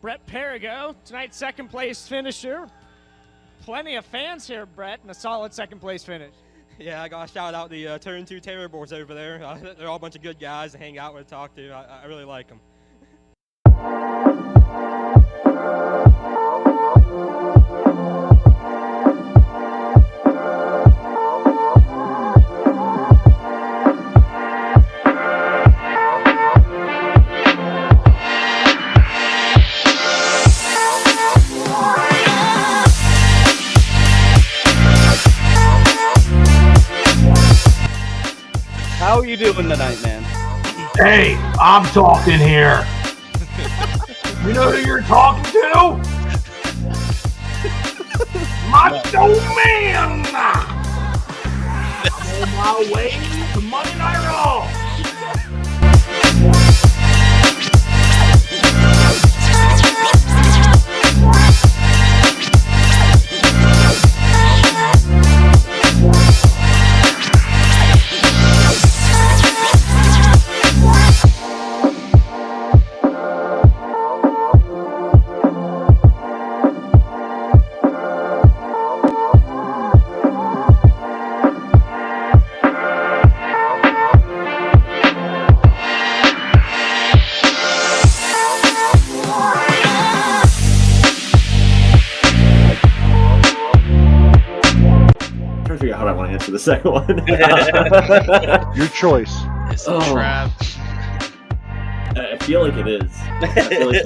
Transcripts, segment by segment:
Brett Perigo, tonight's second place finisher. Plenty of fans here, Brett, and a solid second place finish. Yeah, I got to shout out the Turn 2 Terribles over there. They're all a bunch of good guys to hang out with, talk to. I really like them. How are you doing tonight, man? Hey, I'm talking here. You know who you're talking to? Macho Man! I'm on my way to Monday Night Raw. How I want to answer the second one. Your choice. It's a trap. I feel like it is. I feel like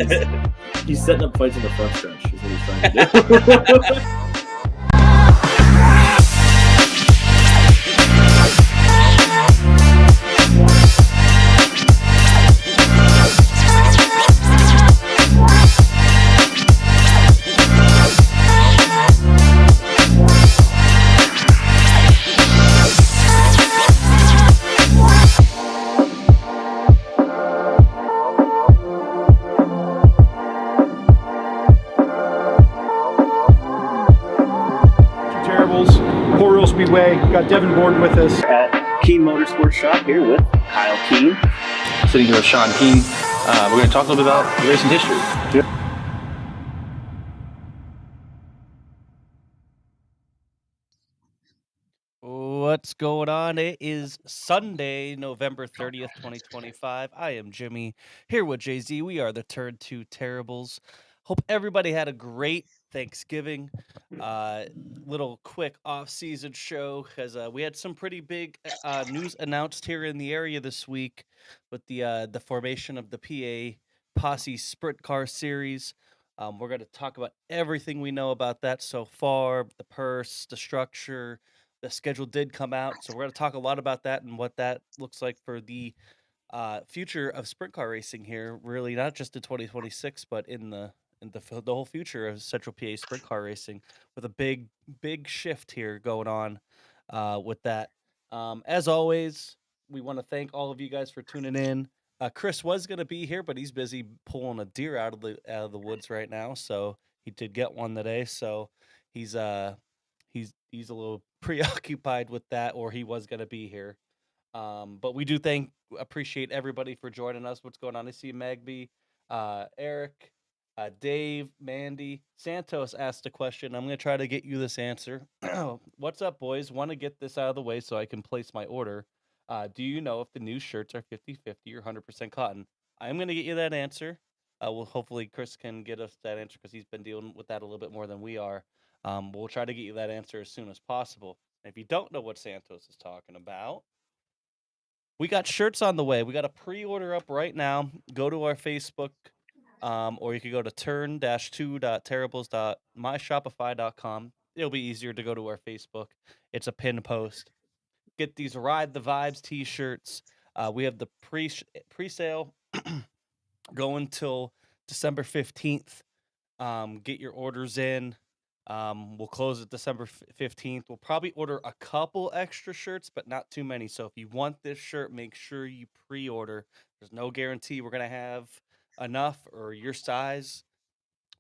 he's setting up fights in the front stretch. Is what he's trying to do. Speedway. We've got Devin Gordon with us. At Keen Motorsports Shop here with Kyle Keen. Sitting here with Sean Keen. We're going to talk a little bit about racing history. Yep. What's going on? It is Sunday, November 30th, 2025. I am Jimmy, here with Jay-Z. We are the Turn 2 Terribles. Hope everybody had a great Thanksgiving. Little quick off-season show because we had some pretty big news announced here in the area this week with the formation of the PA Posse Sprint Car Series. We're going to talk about everything we know about that so far, the purse, the structure. The schedule did come out, so we're going to talk a lot about that and what that looks like for the future of sprint car racing here. Really, not just in 2026, but in the whole future of Central PA sprint car racing, with a big shift here going on with that. As always, we want to thank all of you guys for tuning in. Chris was going to be here, but he's busy pulling a deer out of the woods right now. So he did get one today. So he's a little preoccupied with that, or he was going to be here. But we do appreciate everybody for joining us. What's going on? I see Magby, Eric, Dave, Mandy, Santos asked a question. I'm going to try to get you this answer. What's up, boys? Want to get this out of the way so I can place my order. Do you know if the new shirts are 50-50 or 100% cotton? I'm going to get you that answer. Hopefully Chris can get us that answer because he's been dealing with that a little bit more than we are. We'll try to get you that answer as soon as possible. And if you don't know what Santos is talking about, we got shirts on the way. We got a pre-order up right now. Go to our Facebook, or you can go to turn-2.terribles.myshopify.com. It'll be easier to go to our Facebook. It's a pin post. Get these Ride the Vibes t-shirts. We have the pre-sale going till December 15th. Get your orders in. We'll close it December 15th. We'll probably order a couple extra shirts, but not too many. So if you want this shirt, make sure you pre-order. There's no guarantee we're going to have enough or your size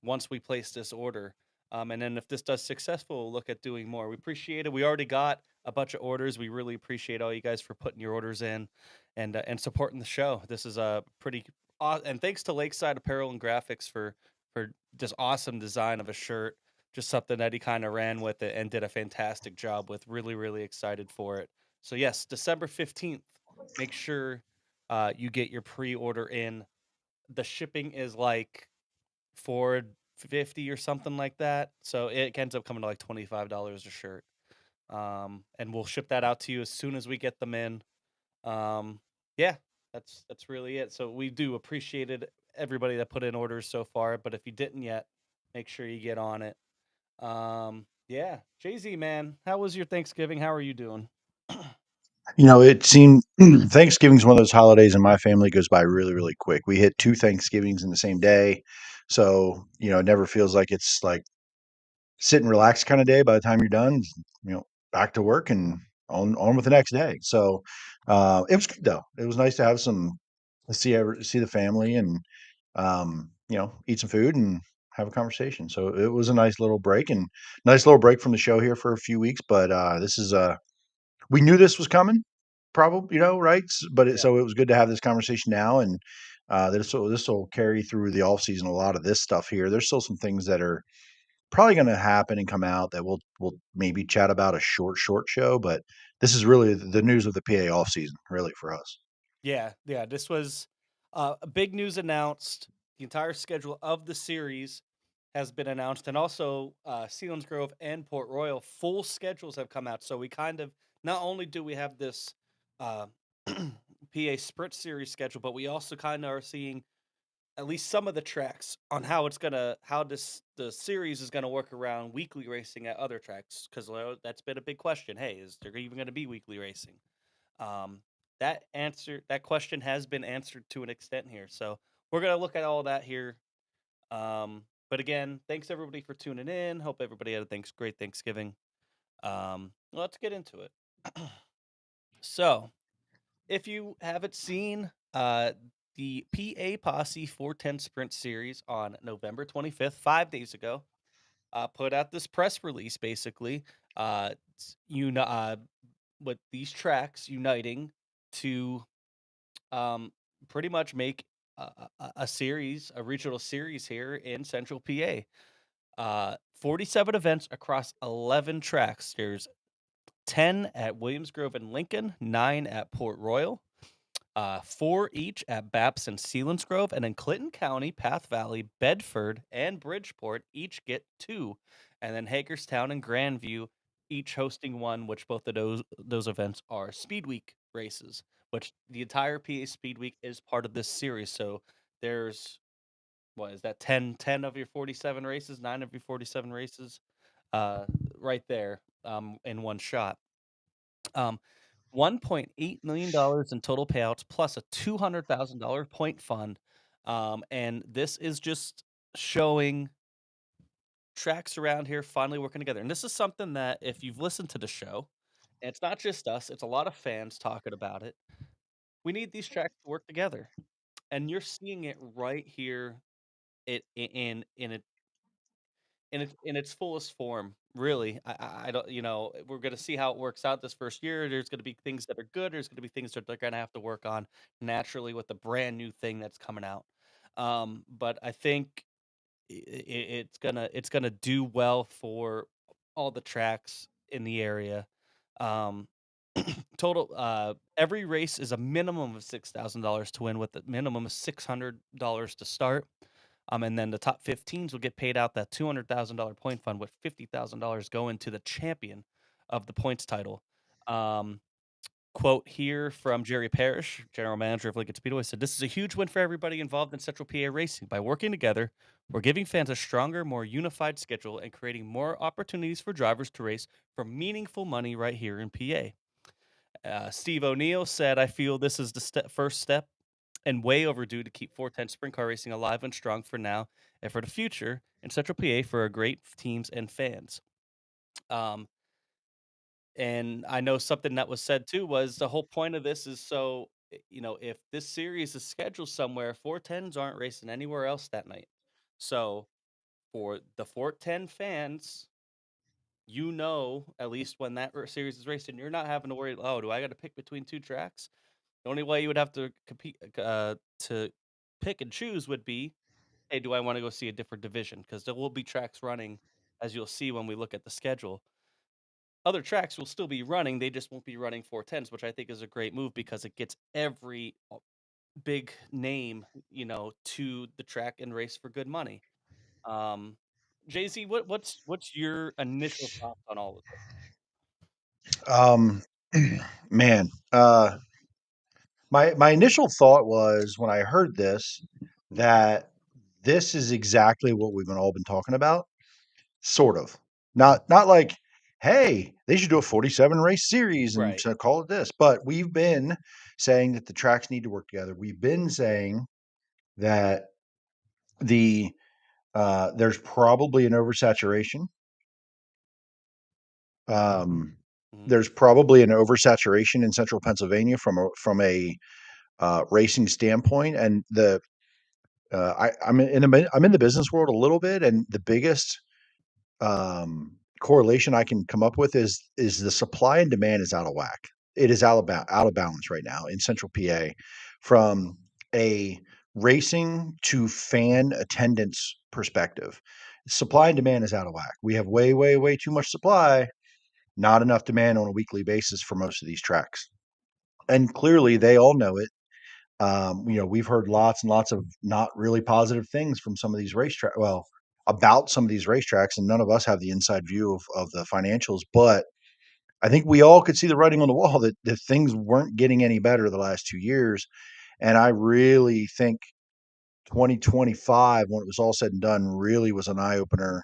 once we place this order. And then if this does successful, we'll look at doing more. We appreciate it. We already got a bunch of orders. We really appreciate all you guys for putting your orders in and supporting the show. This is a pretty awesome. And thanks to Lakeside Apparel and Graphics for for this awesome design of a shirt. Just something that he kind of ran with it and did a fantastic job with. Really, really excited for it. So yes, December 15th. Make sure you get your pre-order in. The shipping is like $4.50 or something like that. So it ends up coming to like $25 a shirt. And we'll ship that out to you as soon as we get them in. Yeah, that's really it. So we do appreciated everybody that put in orders so far, but if you didn't yet, make sure you get on it. Yeah, Jay Z, man, how was your Thanksgiving? How are you doing? It seemed Thanksgiving's one of those holidays in my family goes by really, really quick. We hit 2 Thanksgivings in the same day. So, it never feels like it's like sit and relax kind of day. By the time you're done, back to work and on with the next day. So, it was good though. It was nice to have see the family and eat some food and have a conversation. So it was a nice little break from the show here for a few weeks. But this is we knew this was coming, probably, right? So it was good to have this conversation now, and this will carry through the off season. A lot of this stuff here. There's still some things that are probably going to happen and come out that we'll maybe chat about a short show. But this is really the news of the PA off season, really for us. Yeah. This was a big news announced. The entire schedule of the series has been announced, and also Selinsgrove and Port Royal full schedules have come out. So we kind of not only do we have this uh, PA Sprint Series schedule, but we also kind of are seeing at least some of the tracks on how the series is gonna work around weekly racing at other tracks, because that's been a big question. Hey, is there even going to be weekly racing? Um, that question has been answered to an extent here. So we're gonna look at all that here. But again, thanks everybody for tuning in. Hope everybody had a great Thanksgiving. Let's get into it. So, if you haven't seen the PA Posse 410 Sprint Series on November 25th, 5 days ago, put out this press release basically, with these tracks uniting to um, pretty much make a regional series here in Central PA. 47 events across 11 tracks. There's 10 at Williams Grove and Lincoln, 9 at Port Royal, 4 each at Baps and Selinsgrove, and in Clinton County, Path Valley, Bedford, and Bridgeport each get 2, and then Hagerstown and Grandview each hosting 1, which both of those events are Speed Week races, which the entire PA Speed Week is part of this series. So there's what is that 10 of your 47 races, 9 of your 47 races, right there in one shot. Um, $1.8 million in total payouts plus a $200,000 point fund. And this is just showing tracks around here finally working together. And this is something that if you've listened to the show, and it's not just us, it's a lot of fans talking about it. We need these tracks to work together. And you're seeing it right here in its fullest form. Really, I don't. We're gonna see how it works out this first year. There's gonna be things that are good. There's gonna be things that they're gonna have to work on naturally with the brand new thing that's coming out. But I think it's gonna do well for all the tracks in the area. Um, total every race is a minimum of $6,000 to win, with a minimum of $600 to start. And then the top 15s will get paid out that $200,000 point fund, with $50,000 going to the champion of the points title. Um, Quote here from Jerry Parrish, general manager of Lincoln Speedway, said, "This is a huge win for everybody involved in Central PA racing. By working together, we're giving fans a stronger, more unified schedule and creating more opportunities for drivers to race for meaningful money right here in PA." Steve O'Neill said, "I feel this is the first step and way overdue to keep 410 sprint car racing alive and strong for now and for the future in Central PA for our great teams and fans." Um, and I know something that was said too was the whole point of this is so, if this series is scheduled somewhere, 410s aren't racing anywhere else that night. So for the 410 fans, at least when that series is racing, you're not having to worry, oh, do I got to pick between 2 tracks? The only way you would have to compete to pick and choose would be hey, do I want to go see a different division? Because there will be tracks running, as you'll see when we look at the schedule. Other tracks will still be running, they just won't be running 410s, which I think is a great move because it gets every big name, to the track and race for good money. Jay-Z, what's your initial thoughts on all of this? Man, my initial thought was when I heard this that this is exactly what we've all been talking about, sort of. Not like, hey, they should do a 47 race series and Right. call it this, but we've been saying that the tracks need to work together. We've been saying that there's probably an oversaturation. Mhm. There's probably an oversaturation in central Pennsylvania from a racing standpoint, and I'm in the business world a little bit, and the biggest correlation I can come up with is the supply and demand is out of whack. It is out of balance right now in central PA from a racing to fan attendance perspective. Supply and demand is out of whack. We have way, way, way too much supply, not enough demand on a weekly basis for most of these tracks. And clearly they all know it. We've heard lots and lots of not really positive things from some of these racetracks. Well, about some of these racetracks, and none of us have the inside view of the financials. But I think we all could see the writing on the wall that things weren't getting any better the last 2 years. And I really think 2025, when it was all said and done, really was an eye opener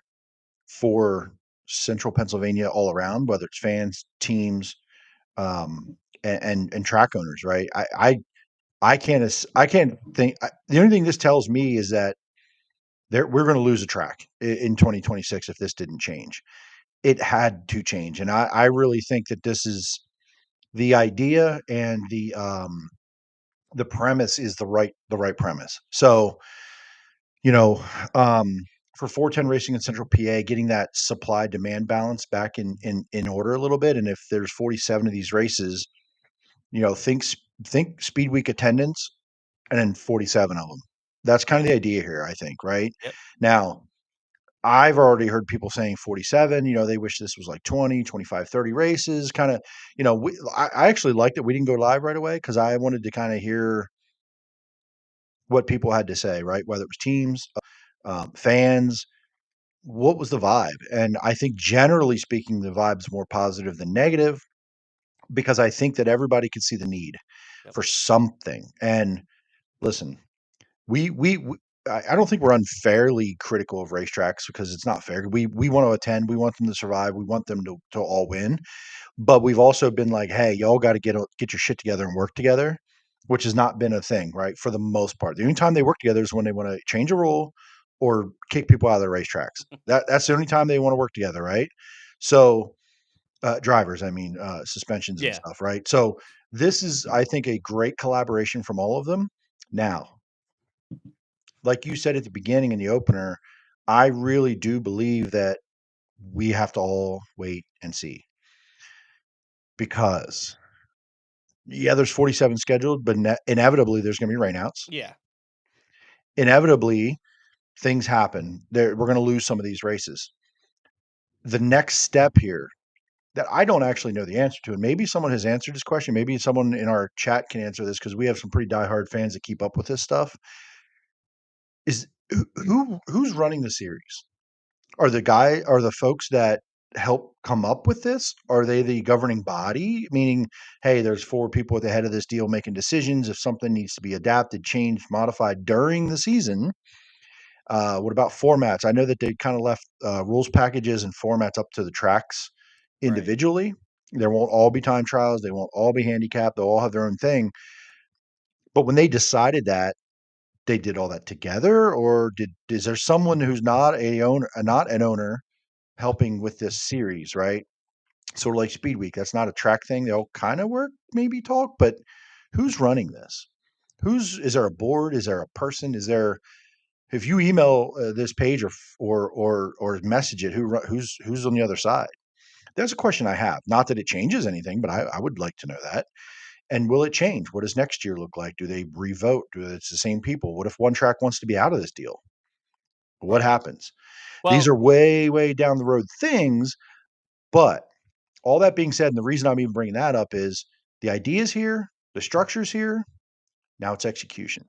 for Central Pennsylvania all around, whether it's fans, teams, and track owners. Right? I can't think. The only thing this tells me is that we're going to lose a track in 2026 if this didn't change. It had to change, and I really think that this is the idea and the premise is the right premise. So you know, um, for 410 racing in Central PA, getting that supply demand balance back in order a little bit, and if there's 47 of these races, think Speed Week attendance and then 47 of them. That's kind of the idea here, I think, right? Yep. Now, I've already heard people saying 47, they wish this was like 20, 25, 30 races. Kind of, I actually liked it. We didn't go live right away because I wanted to kind of hear what people had to say, right? Whether it was teams, fans, what was the vibe? And I think generally speaking, the vibe's more positive than negative because I think that everybody could see the need Yep. for something. And listen, I don't think we're unfairly critical of racetracks because it's not fair. We want to attend, we want them to survive, we want them to all win. But we've also been like, hey, y'all got to get your shit together and work together, which has not been a thing, right? For the most part, the only time they work together is when they want to change a rule or kick people out of their racetracks. That's the only time they want to work together, right? So drivers, I mean, suspensions and Yeah. stuff, right? So this is, I think, a great collaboration from all of them. Now, like you said at the beginning in the opener, I really do believe that we have to all wait and see because yeah, there's 47 scheduled, but inevitably there's going to be rainouts. Yeah. Inevitably, things happen. We're going to lose some of these races. The next step here that I don't actually know the answer to, and maybe someone has answered this question. Maybe someone in our chat can answer this because we have some pretty diehard fans that keep up with this stuff. Is who's running the series? Are the folks that help come up with this? Are they the governing body? Meaning, hey, there's 4 people at the head of this deal making decisions. If something needs to be adapted, changed, modified during the season, what about formats? I know that they kind of left rules packages and formats up to the tracks individually. There won't all be time trials. They won't all be handicapped. They'll all have their own thing. But when they decided that, they did all that together, or is there someone who's not an owner helping with this series, right? Sort of like Speed Week. That's not a track thing. They'll kind of work, maybe talk, but who's running this? Is there a board? Is there a person? If you email this page or message it, who's on the other side? There's a question I have. Not that it changes anything, but I would like to know that. And will it change? What does next year look like? Do they revote? Do it's the same people? What if one track wants to be out of this deal? What Right. happens? These Well, are way, way down the road things. But all that being said, and the reason I'm even bringing that up is the idea is here, the structure's here. Now it's execution.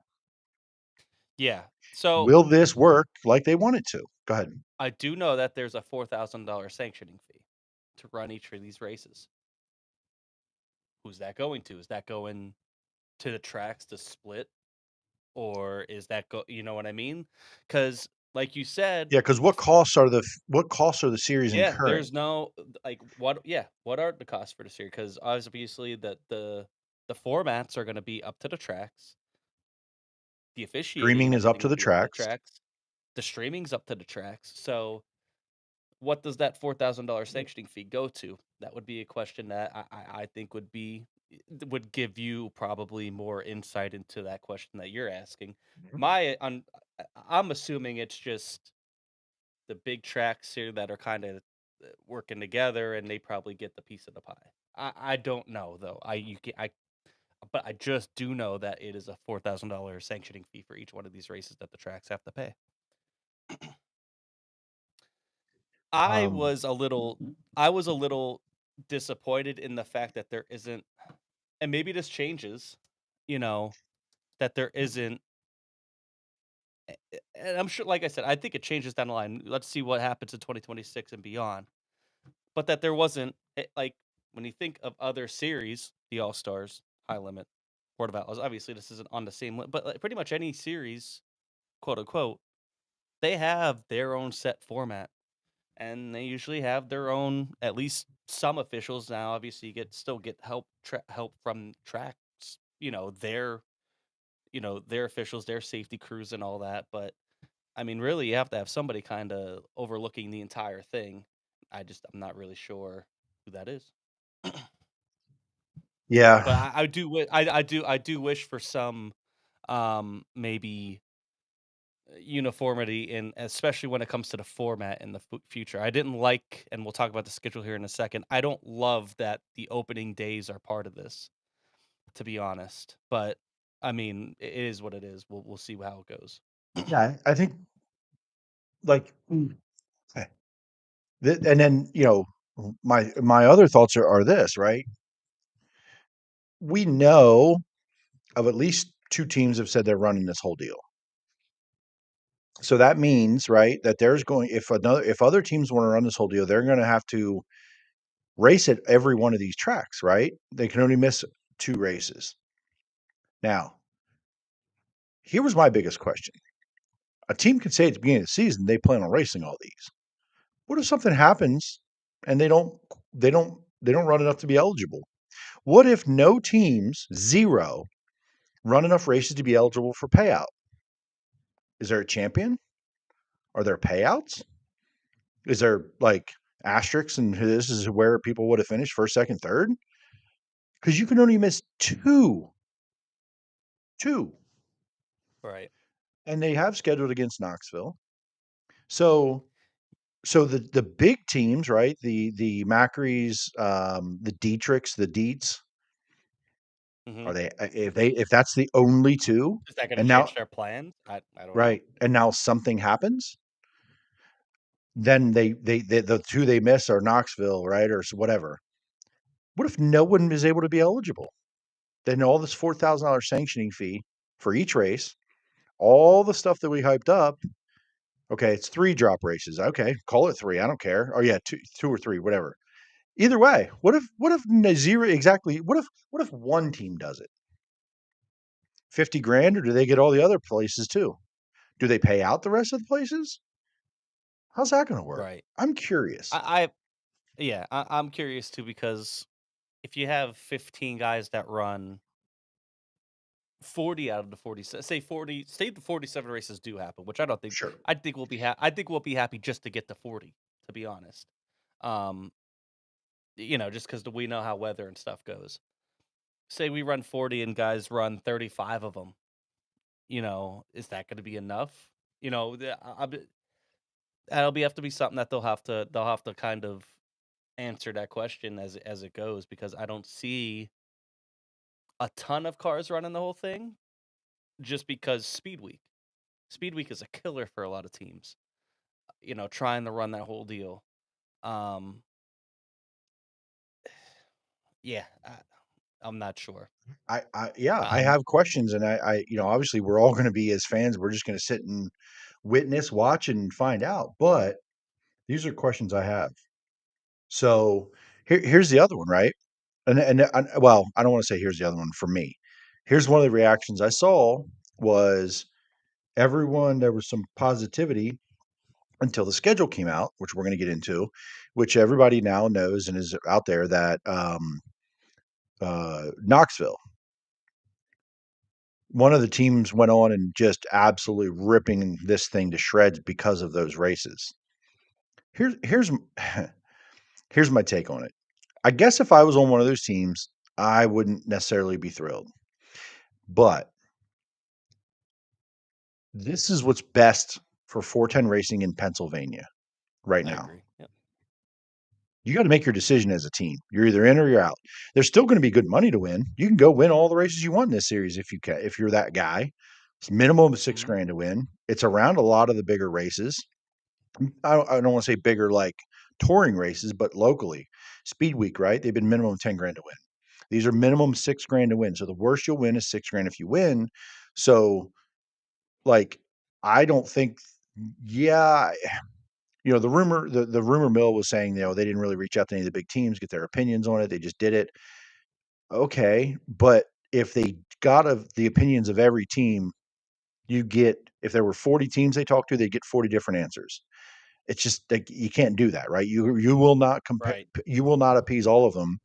yeah. So Will this work like they want it to? Go ahead. I do know that there's a $4,000 sanctioning fee to run each of these races. Who's that going to? Is that going to the tracks to split, or is that you know what I mean? Because like you said, Yeah, because what costs are the series yeah, incurring? there's no like what are the costs for the series? Because obviously the formats are going to be up to the tracks. The officiating Streaming and is up everything to will the be up to the tracks. tracks. The streaming's up to the tracks. So what does that $4,000 sanctioning fee go to? That would be a question that I think would give you probably more insight into that question that you're asking. I'm assuming it's just the big tracks here that are kind of working together, and they probably get the piece of the pie. I don't know though. But I just do know that it is a $4,000 sanctioning fee for each one of these races that the tracks have to pay. I Um, was a little I was a little disappointed in the fact that there isn't, and maybe this changes, you know, that there isn't, and I'm sure, like I said, I think it changes down the line. Let's see what happens in 2026 and beyond. But that there wasn't, like, when you think of other series, the All Stars, High Limit, Port of Outlaws, obviously this isn't on the same, but like, pretty much any series, quote unquote, they have their own set format, and they usually have their own, at least some officials. Now obviously you still get help from tracks, you know, their officials, their safety crews and all that. But I mean, really, you have to have somebody kind of overlooking the entire thing. I'm not really sure who that is. yeah, But I do wish for some maybe uniformity in, especially when it comes to the format in the future. I didn't like, and we'll talk about the schedule here in a second. I don't love that the opening days are part of this, to be honest. But I mean, it is what it is. We'll see how it goes. yeah. I think like, eh, and then my other thoughts are this, right? We know of at least two teams have said they're running this whole deal. So that means, right, that there's going if other teams want to run this whole deal, they're going to have to race at every one of these tracks, right? They can only miss 2 races. Now, here was my biggest question. A team could say at the beginning of the season they plan on racing all these. What if something happens and they don't run enough to be eligible? What if no teams, 0, run enough races to be eligible for payout? Is there a champion? Are there payouts? Is there like asterisks and this is where people would have finished first, second, third? Because you can only miss two, Right. and they have scheduled against Knoxville. So the big teams, right? The Macaries, the Dietrichs, the Dietz, Hmm. are they if that's the only two, Is that going to and now change their plans? I don't know. right, and now something happens, then the two they miss are Knoxville, right, or whatever. What if no one is able to be eligible? Then all this $4,000 sanctioning fee for each race, all the stuff that we hyped up. Okay, it's 3 drop races. Okay, call it 3. I don't care. Oh yeah, two or 3, whatever. Either way, what if zero exactly? What if one team does it? 50 grand, or do they get all the other places too? Do they pay out the rest of the places? How's that going to work? Right. I'm curious. I yeah, I'm curious too, because if you have 15 guys that run 40 out of the 40, say 40, say the 47 races do happen, which I don't think. Sure. I think we'll be happy just to get to 40, to be honest. Um, just because we know how weather and stuff goes. Say we run 40 and guys run 35 of them. Is that going to be enough? Have to be something that they'll have to kind of answer that question as it goes, because I don't see a ton of cars running the whole thing, just because Speed Week is a killer for a lot of teams. trying to run that whole deal. Um, yeah, I'm not sure. Yeah, I Um, have questions, and obviously we're all going to be as fans. We're just going to sit and witness, watch, and find out. But these are questions I have. So here's the other one, right? Well, I don't want to say here's the other one for me. Here's one of the reactions I saw was everyone. There was some positivity until the schedule came out, which we're going to get into, which everybody now knows and is out there that Knoxville, one of the teams went on and just absolutely ripping this thing to shreds because of those races. Here's here's my take on it. I guess if I was on one of those teams, I wouldn't necessarily be thrilled. But this is what's best for 410 racing in Pennsylvania right I now. agree. Yep. You got to make your decision as a team. You're either in or you're out. There's still going to be good money to win. You can go win all the races you want in this series if you can, if you're that guy. It's minimum of 6 grand to win. It's around a lot of the bigger races. I don't want to say bigger like touring races, but locally. Speed Week, right? They've been minimum 10 grand to win. These are minimum 6 grand to win. So the worst you'll win is 6 grand if you win. So, like, I don't think, yeah, the rumor mill was saying, they didn't really reach out to any of the big teams, get their opinions on it. They just did it. Okay, but if they got the opinions of every team, if there were 40 teams they talked to, they'd get 40 different answers. It's just like you can't do that, right? You will not compare. Right. You will not appease all of them.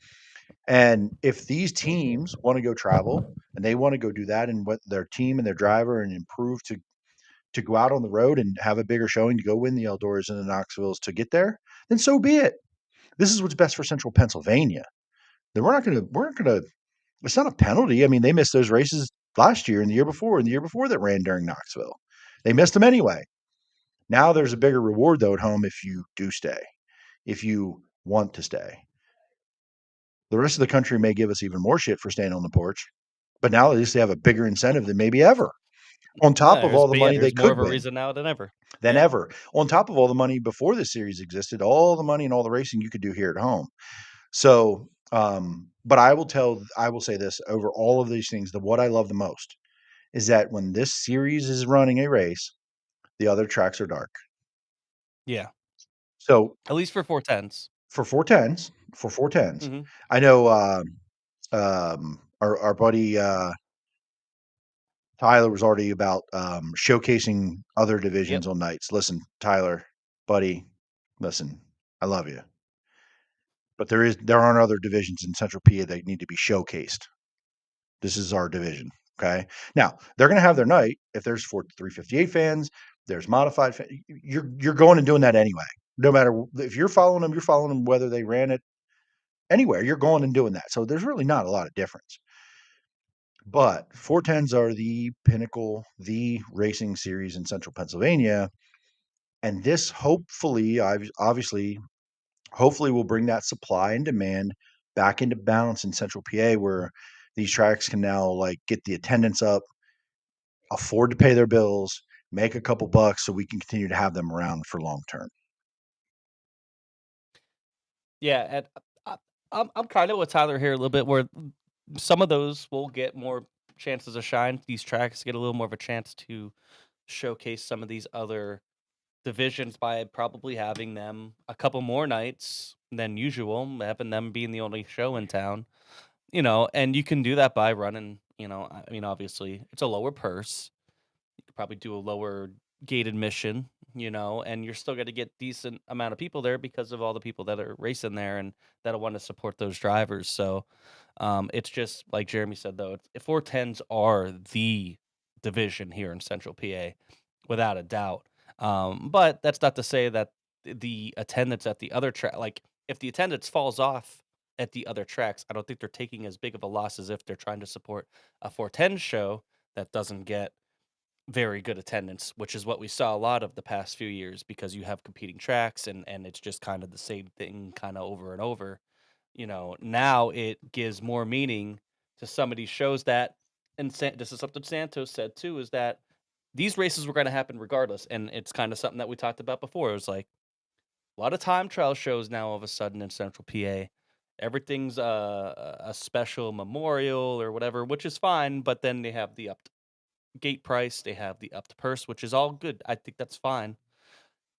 And if these teams want to go travel and they want to go do that, and what their team and their driver and improve to go out on the road and have a bigger showing to go win the Eldoras and the Knoxvilles to get there, then so be it. This is what's best for Central Pennsylvania. Then we're not gonna. It's not a penalty. I mean, they missed those races last year and the year before that ran during Knoxville. They missed them anyway. Now there's a bigger reward though at home if you do stay, if you want to stay. The rest of the country may give us even more shit for staying on the porch, but now at least they have a bigger incentive than maybe ever. On top of all the money they there's more could of a win reason now than ever. than Yeah. ever. On top of all the money before this series existed, all the money and all the racing you could do here at home. So, but I will say this over all of these things, what I love the most is that when this series is running a race, the other tracks are dark. Yeah. So At least for 410s. for 410s, Mhm. I know our buddy Tyler was already about showcasing other divisions on nights. Listen, Tyler, buddy, listen, I love you, but there aren't other divisions in Central PA that need to be showcased. This is our division. Okay. Now they're going to have their night. If there's 358 fans, there's modified. You're going and doing that anyway. No matter if you're following them, whether they ran it anywhere, you're going and doing that. So there's really not a lot of difference. But 410s are the pinnacle, the racing series in Central Pennsylvania. And this hopefully, obviously, hopefully will bring that supply and demand back into balance in Central PA where these tracks can now like get the attendance up, afford to pay their bills, make a couple bucks so we can continue to have them around for long term. Yeah, and I'm kind of with Tyler here a little bit, where some of those will get more chances of shine. These tracks get a little more of a chance to showcase some of these other divisions by probably having them a couple more nights than usual, having them being the only show in town. And you can do that by running. I mean, obviously, it's a lower purse. You could probably do a lower gate admission, and you're still going to get decent amount of people there because of all the people that are racing there and that'll want to support those drivers. So it's just like Jeremy said, though, 410s are the division here in Central PA, without a doubt. But that's not to say that the attendance at the other track, like if the attendance falls off at the other tracks, I don't think they're taking as big of a loss as if they're trying to support a 410 show that doesn't get very good attendance, which is what we saw a lot of the past few years because you have competing tracks and it's just kind of the same thing kind of over and over. Now it gives more meaning to some of these shows that, and this is something Santos said too, is that these races were going to happen regardless. And it's kind of something that we talked about before. It was like a lot of time trial shows now all of a sudden in Central PA. Everything's a special memorial or whatever, which is fine. But then they have the upped gate price, they have the upped purse, which is all good. I think that's fine.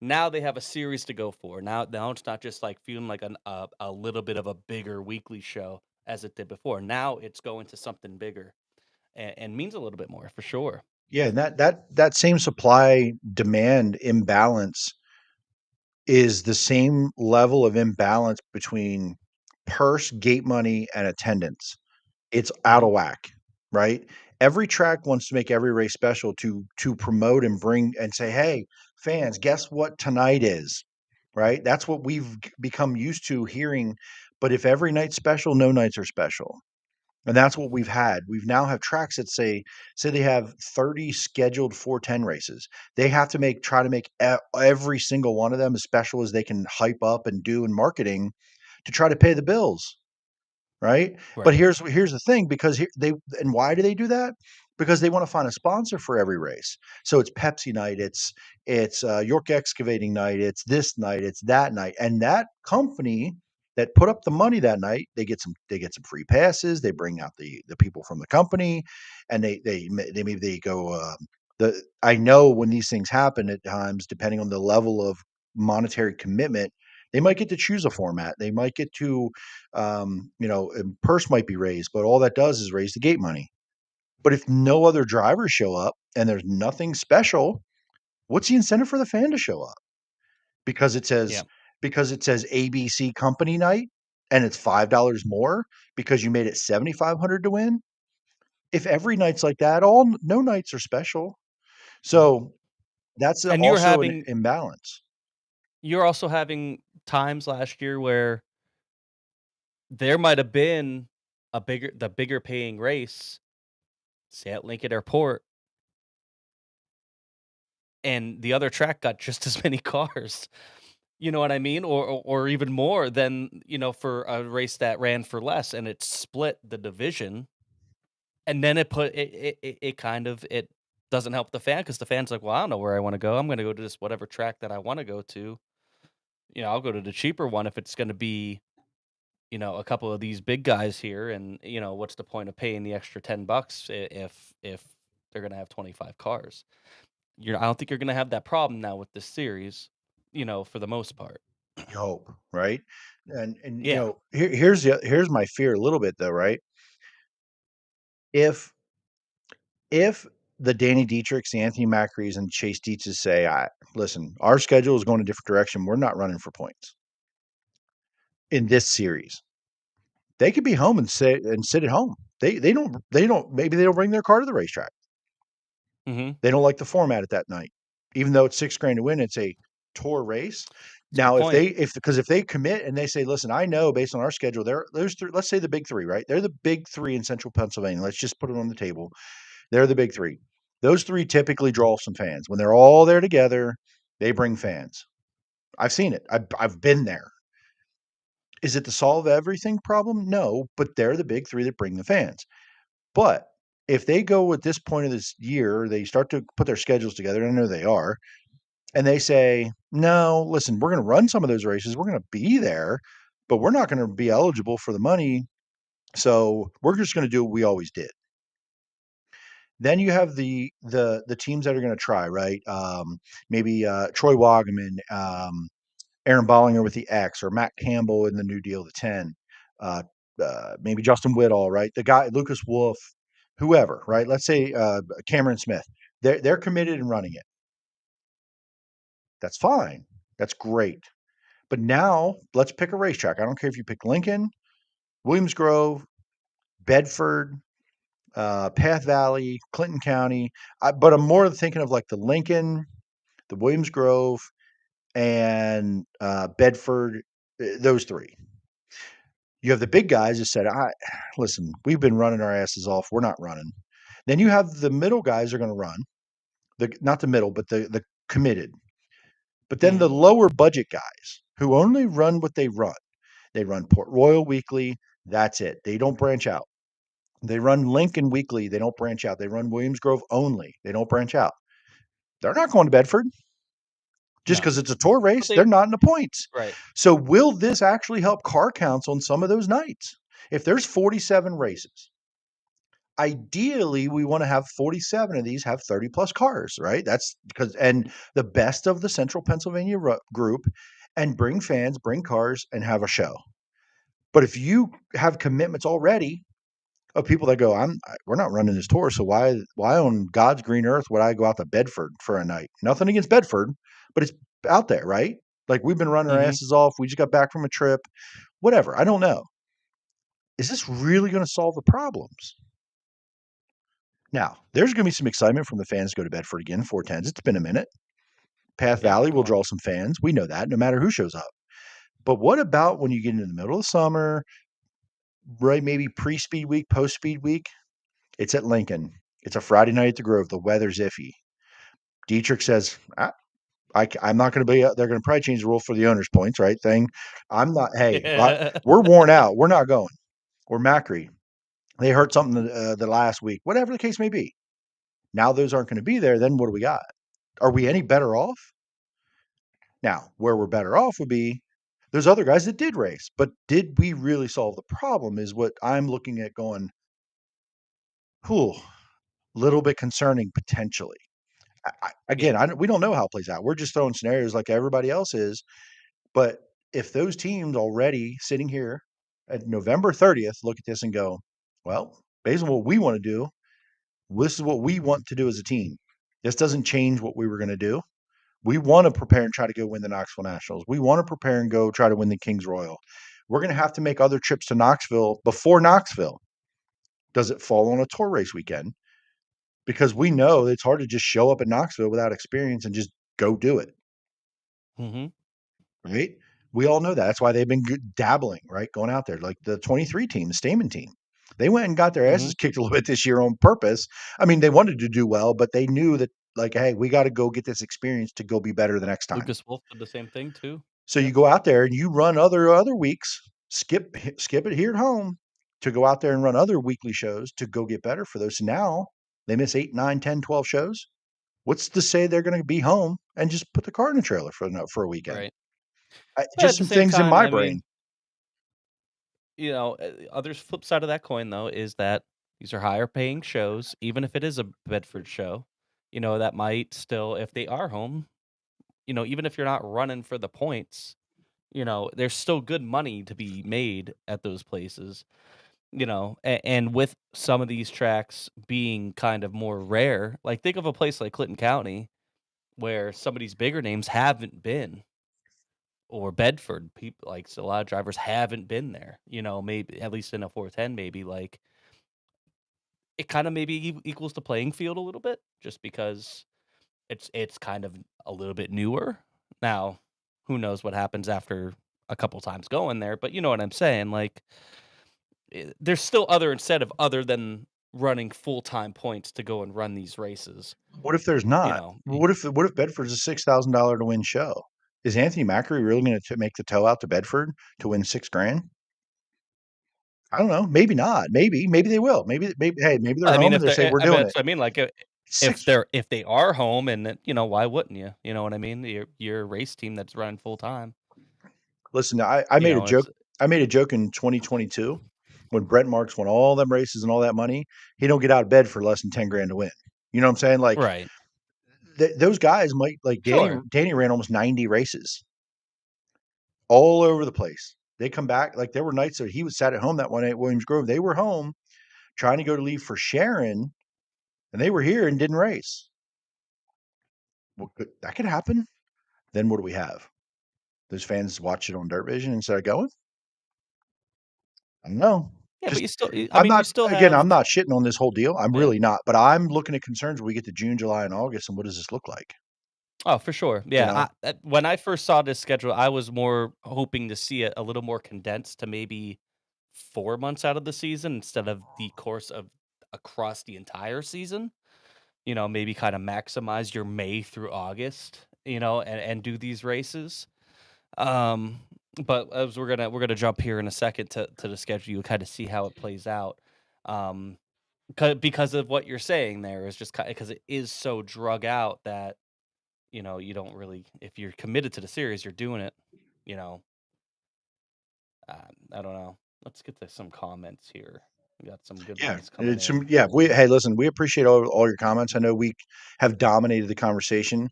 Now they have a series to go for. Now it's not just like feeling like a little bit of a bigger weekly show as it did before. Now it's going to something bigger and means a little bit more for sure. Yeah, and that same supply demand imbalance is the same level of imbalance between purse, gate money, and attendance. It's out of whack, right? Every track wants to make every race special to promote and bring and say, "Hey, fans, guess what tonight is?" Right? That's what we've become used to hearing. But if every night's special, no nights are special. And that's what we've had. We've now have tracks that say they have 30 scheduled 410 races. They have to try to make every single one of them as special as they can hype up and do in marketing to try to pay the bills. Right? But Right. here's the thing, because and why do they do that? Because they want to find a sponsor for every race. So it's Pepsi night, it's York Excavating night, it's this night, it's that night, and that company that put up the money that night, they get some free passes. They bring out the people from the company, and they maybe they go. I know when these things happen at times, depending on the level of monetary commitment, they might get to choose a format. They might get to purse might be raised, but all that does is raise the gate money. But if no other drivers show up and there's nothing special, what's the incentive for the fan to show up? Because it says Yeah. ABC company night and it's $5 more because you made it 7,500 to win. If every night's like that, no nights are special. So that's And also an imbalance. you're also having times last year where there might have been the bigger paying race, say at Lincoln Airport, and the other track got just as many cars. You know what I mean? Or even more than, for a race that ran for less, and it split the division. And then it kind of it doesn't help the fan because the fan's like, well, I don't know where I want to go. I'm gonna go to this whatever track that I want to go to. I'll go to the cheaper one if it's gonna be, a couple of these big guys here, and what's the point of paying the extra $10 if they're gonna have 25 cars? I don't think you're gonna have that problem now with this series, for the most part. You hope, right? And Yeah. here's my fear a little bit though, right? If if the Danny Dietrichs, the Anthony Macri's, and Chase Dietzes say, listen, our schedule is going a different direction. We're not running for points in this series. They could be home and sit at home. They don't maybe they don't bring their car to the racetrack. Mm-hmm. They don't like the format at that night, even though it's $6,000 to win. It's a tour race. That's a good Now, point. if they commit and they say, listen, I know based on our schedule, there's three, let's say the big three, right? They're the big three in Central Pennsylvania. Let's just put it on the table. They're the big three. Those three typically draw some fans. When they're all there together, they bring fans. I've seen it. I've been there. Is it the solve everything problem? No, but they're the big three that bring the fans. But if they go at this point of this year, they start to put their schedules together, and I know they are, and they say, no, listen, we're going to run some of those races. We're going to be there, but we're not going to be eligible for the money. So we're just going to do what we always did. Then you have the teams that are going to try, right? Maybe Troy Wagaman, Aaron Bollinger with the X, or Matt Campbell in the new deal, the 10. Maybe Justin Whittall, right? The guy Lucas Wolf, whoever, right? Let's say Cameron Smith. They're committed and running it. That's fine. That's great. But now let's pick a racetrack. I don't care if you pick Lincoln, Williams Grove, Bedford, Path Valley, Clinton County. But I'm more thinking of like the Lincoln, the Williams Grove, and Bedford. Those three. You have the big guys that said, listen, we've been running our asses off. We're not running. Then you have the middle guys are going to run. Not the middle, but the committed. But then the lower budget guys who only run what they run. They run Port Royal weekly. That's it. They don't branch out. They run Lincoln weekly. They don't branch out. They run Williams Grove only. They don't branch out. They're not going to Bedford just No. because it's a tour race. they- They're not in the points. Right. So will this actually help car counts on some of those nights? If there's 47 races, ideally we want to have 47 of these have 30 plus cars, right? That's because, and the best of the Central Pennsylvania group, and bring fans, bring cars, and have a show. But if you have commitments already of people that go, we're not running this tour, so why on God's green earth would I go out to Bedford for a night? Nothing against Bedford, but it's out there, right? Like we've been running our Mhm. asses off. We just got back from a trip, whatever. I don't know. Is this really going to solve the problems? Now, there's going to be some excitement from the fans to go to Bedford again, 410s. It's been a minute. Path Yeah, Valley will come on. draw some fans. We know that no matter who shows up. But what about when you get into the middle of summer, right? Maybe pre-speed week, post-speed week? It's at Lincoln. It's a Friday night at the Grove. The weather's iffy. Dietrich says, I'm not going to be. They're going to probably change the rule for the owner's points, right? I'm not. Hey, we're worn out. We're not going. Or Macri, they hurt something the last week. Whatever the case may be. Now those aren't going to be there. Then what do we got? Are we any better off? Now, where we're better off would be those other guys that did race, but did we really solve the problem? Is what I'm looking at going. Whew, little bit concerning potentially. Again, we don't know how it plays out. We're just throwing scenarios like everybody else is. But if those teams already sitting here at November 30th look at this and go, well, based on what we want to do, this is what we want to do as a team. This doesn't change what we were going to do. We want to prepare and try to go win the Knoxville Nationals. We want to prepare and go try to win the Kings Royal. We're going to have to make other trips to Knoxville before Knoxville. Does it fall on a tour race weekend? Because we know it's hard to just show up at Knoxville without experience and just go do it. Mm-hmm. Right? We all know that. That's why they've been dabbling, right? Going out there. Like the 23 team, the Stamen team. They went and got their asses kicked a little bit this year on purpose. I mean, they wanted to do well, but they knew that, like, hey, we got to go get this experience to go be better the next time. Lucas Wolf did the same thing too. So you go out there and you run other weeks, skip it here at home to go out there and run other weekly shows to go get better for those. So now they miss 8, 9, 10, 12 shows. What's to say they're going to be home and just put the car in the trailer for a weekend? Right. Just at some the same things in time, my I brain. mean, other flip side of that coin though is that these are higher paying shows, even if it is a Bedford show. That might still, if they are home, even if you're not running for the points, there's still good money to be made at those places. And with some of these tracks being kind of more rare, like think of a place like Clinton County where some of these bigger names haven't been, or Bedford, people like, so a lot of drivers haven't been there, maybe at least in a 410, maybe like it kind of maybe equals the playing field a little bit just because it's kind of a little bit newer. Now, who knows what happens after a couple times going there, but you know what I'm saying? Like there's still other incentive other than running full-time points to go and run these races. What if there's not? What if Bedford's a $6,000 to win show? Is Anthony Macri really going to make the tow out to Bedford to win $6,000? I don't know. Maybe not. Maybe they will. Maybe hey, maybe they're I mean, home if and they say they're, we're I mean, doing that's it. what I mean. Like, Six. if they are home, and why wouldn't you? You know what I mean? You're a race team that's running full time. Listen, I made a joke. I made a joke in 2022 when Brett Marks won all them races and all that money. He don't get out of bed for less than $10,000 to win. You know what I'm saying? Like, Right. those guys might, like Danny. Sure. Danny ran almost 90 races all over the place. They come back, like there were nights that he was sat at home that one night at Williams Grove. They were home trying to go to leave for Sharon, and they were here and didn't race. Well, that could happen. Then what do we have? Those fans watch it on Dirt Vision instead of going? I don't know. Yeah, but you still, I'm not, you still again, have. I'm not shitting on this whole deal. I'm Yeah. really not. But I'm looking at concerns when we get to June, July, and August, and what does this look like? Oh, for sure. Yeah. When I first saw this schedule, I was more hoping to see it a little more condensed to maybe 4 months out of the season instead of the course of across the entire season. Maybe kind of maximize your May through August, and do these races. But as we're gonna jump here in a second to the schedule, you kind of see how it plays out. Because of what you're saying there is just because it is so drug out that you know, you don't really, if you're committed to the series, you're doing it, you know. I don't know. Let's get to some comments here. We got some good Yeah, ones coming in. Hey, listen, we appreciate all your comments. I know we have dominated the conversation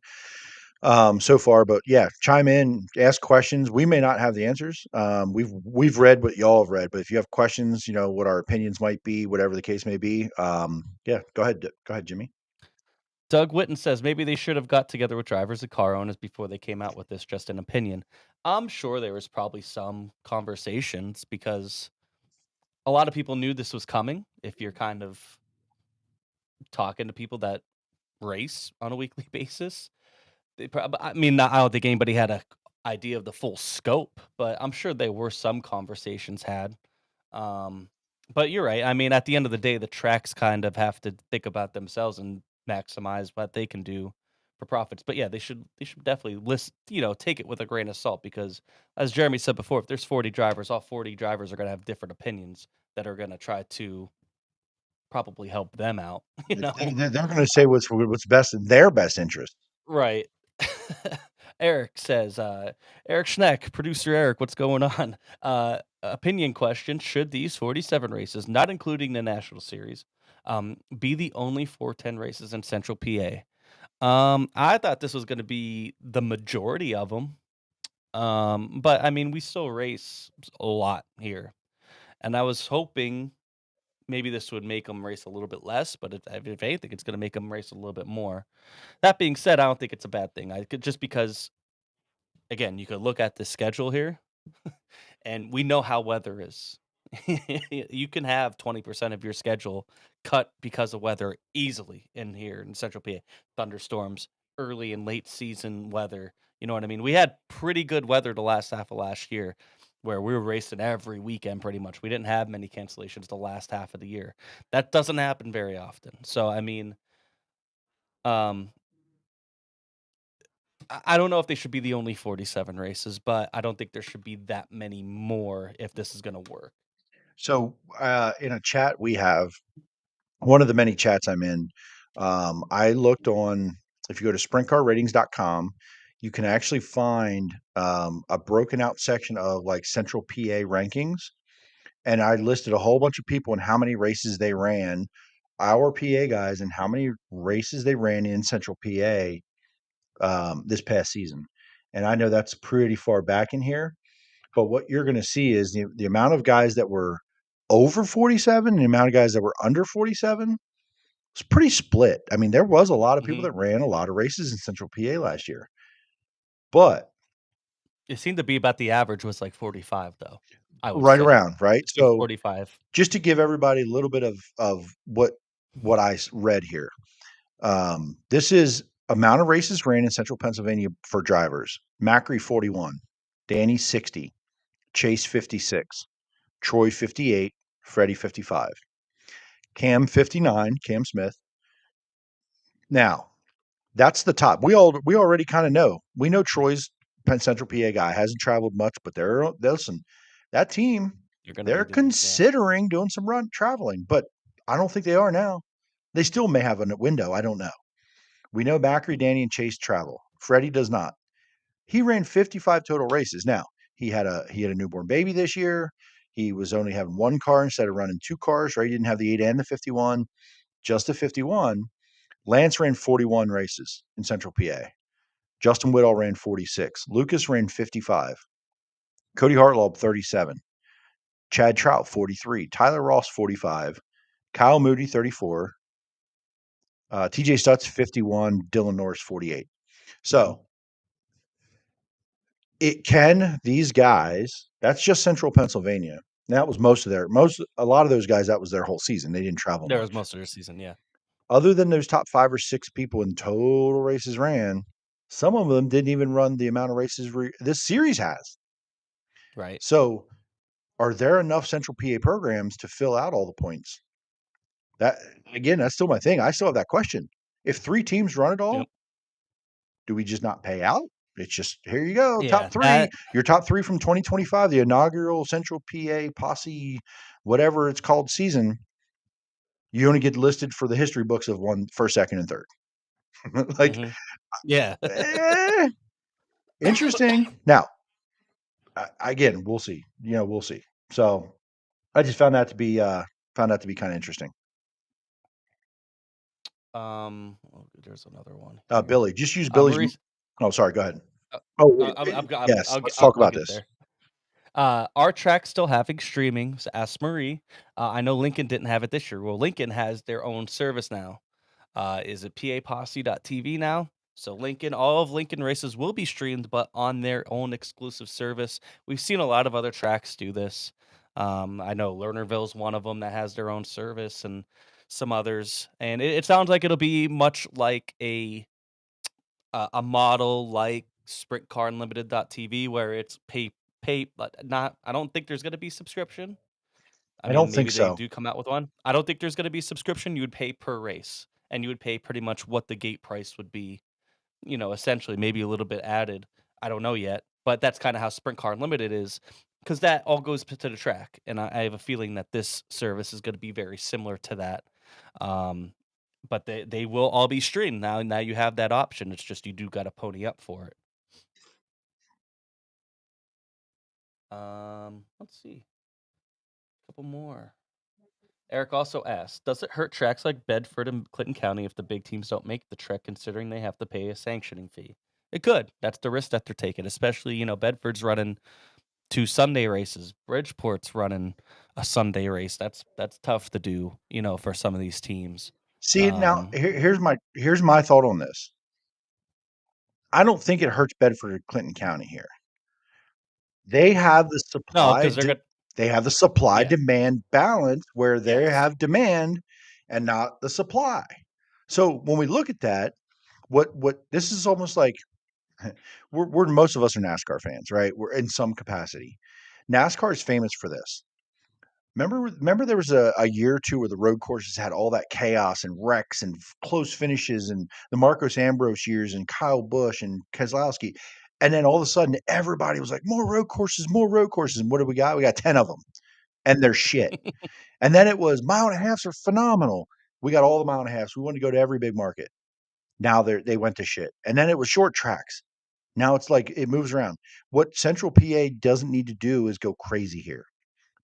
so far, but yeah, chime in, ask questions. We may not have the answers. We've read what y'all have read, but if you have questions, you know what our opinions might be, whatever the case may be. Yeah, go ahead, Jimmy. Doug Witten says maybe they should have got together with drivers and car owners before they came out with this, just an opinion. I'm sure there was probably some conversations because a lot of people knew this was coming. If you're kind of talking to people that race on a weekly basis, they probably, I mean, I don't think anybody had a idea of the full scope, but I'm sure there were some conversations had. Um, but you're right. I mean, at the end of the day, the tracks kind of have to think about themselves and maximize what they can do for profits. But yeah, they should definitely take it with a grain of salt because, as Jeremy said before, if there's 40 drivers, all 40 drivers are going to have different opinions that are going to try to probably help them out. You know, They're going to say what's best in their best interest. right? Eric says, Eric Schneck, producer Eric, what's going on? Opinion question: should these 47 races, not including the National Series, be the only 410 races in Central PA? I thought this was going to be the majority of them, but I mean, we still race a lot here, and I was hoping maybe this would make them race a little bit less, but if anything, it's going to make them race a little bit more. That being said, I don't think it's a bad thing. I could just because again, you could look at the schedule here, and we know how weather is. You can have 20% of your schedule cut because of weather easily in here in Central PA. Thunderstorms, early and late season weather. You know what I mean? We had pretty good weather the last half of last year where we were racing every weekend pretty much. We didn't have many cancellations the last half of the year. That doesn't happen very often. So, I mean, um, I don't know if they should be the only 47 races, but I don't think there should be that many more if this is going to work. So, in a chat we have, one of the many chats I'm in, I looked on, if you go to sprintcarratings.com, you can actually find a broken out section of like Central PA rankings. And I listed a whole bunch of people and how many races they ran, our PA guys, and how many races they ran in Central PA this past season. And I know that's pretty far back in here, but what you're going to see is the amount of guys that were over 47 and the amount of guys that were under 47. It's pretty split. I mean, there was a lot of people that ran a lot of races in Central PA last year, but It seemed to be about the average was like 45, though. I would right say around, right? between So 45. just to give everybody a little bit of what I read here. This is amount of races ran in Central Pennsylvania for drivers. Macri 41, Danny 60, Chase 56, Troy 58, Freddie 55, Cam 59, Cam Smith. Now, that's the top. We already kind of know. We know Troy's Penn Central PA guy hasn't traveled much, but listen, that team, they're considering doing some run traveling, but I don't think they are now. They still may have a window. I don't know. We know Macri, Danny, and Chase travel. Freddie does not. He ran 55 total races. Now, he had a newborn baby this year. He was only having one car instead of running two cars, right? He didn't have the 8 and the 51, just the 51. Lance ran 41 races in Central PA. Justin Whitall ran 46. Lucas ran 55. Cody Hartlaub 37. Chad Trout 43. Tyler Ross 45. Kyle Moody 34. TJ Stutz 51. Dylan Norris 48. So these guys, that's just Central Pennsylvania. That was a lot of those guys, that was their whole season. They didn't travel There much. was most of their season, yeah. Other than those top 5 or 6 people in total races ran, some of them didn't even run the amount of races this series has. Right. So, are there enough Central PA programs to fill out all the points? That again, that's still my thing. I still have that question. If 3 teams run it all, do we just not pay out? It's just here you go, top 3. Your top 3 from 2025, the inaugural Central PA Posse, whatever it's called, season. You only get listed for the history books of 1, 1st, 2nd, and 3rd. like, Mhm. Yeah. eh, interesting. Now, again, we'll see. We'll see. So I just found that to be kind of interesting. There's another one here. Billy, just use Billy's. Maurice, Oh, sorry. Go ahead. uh, Oh, I'll yes. get Let's talk I'll about get this. there. Our track's still having streaming. So ask Marie. I know Lincoln didn't have it this year. Well, Lincoln has their own service now. Is it PAPosse.tv now? So all of Lincoln races will be streamed, but on their own exclusive service. We've seen a lot of other tracks do this. I know Lernerville's one of them that has their own service, and some others. And it sounds like it'll be much like a model like Sprint Car Unlimited.tv, where it's pay, but not. I don't think there's going to be subscription. I I don't mean, think maybe they so. do come out with one. I don't think there's going to be subscription. You would pay per race, and you would pay pretty much what the gate price would be. Essentially, maybe a little bit added. I don't know yet, but that's kind of how Sprint Car Unlimited is, because that all goes to the track, and I have a feeling that this service is going to be very similar to that. Um, but they will all be streamed now. Now you have that option. It's just you do got to pony up for it. Let's see, a couple more. Eric also asked, does it hurt tracks like Bedford and Clinton County if the big teams don't make the trek, considering they have to pay a sanctioning fee? It could. That's the risk that they're taking, especially, Bedford's running 2 Sunday races. Bridgeport's running a Sunday race. That's tough to do, for some of these teams. See, now here's my thought on this. I don't think it hurts Bedford or Clinton County here. They have the No, supply. because they're good. They have the supply Yeah. demand balance where they Yes. have demand and not the supply. So when we look at that, what this is almost like we're most of us are NASCAR fans, right? We're in some capacity. NASCAR is famous for this. Remember there was a year or two where the road courses had all that chaos and wrecks and close finishes and the Marcos Ambrose years and Kyle Busch and Keselowski. And then all of a sudden everybody was like, more road courses, more road courses. And what do we got? We got 10 of them and they're shit. And then it was mile and a halfs are phenomenal. We got all the mile and a halfs. We want to go to every big market. Now they went to shit. And then it was short tracks. Now it's like it moves around. What Central PA doesn't need to do is go crazy here.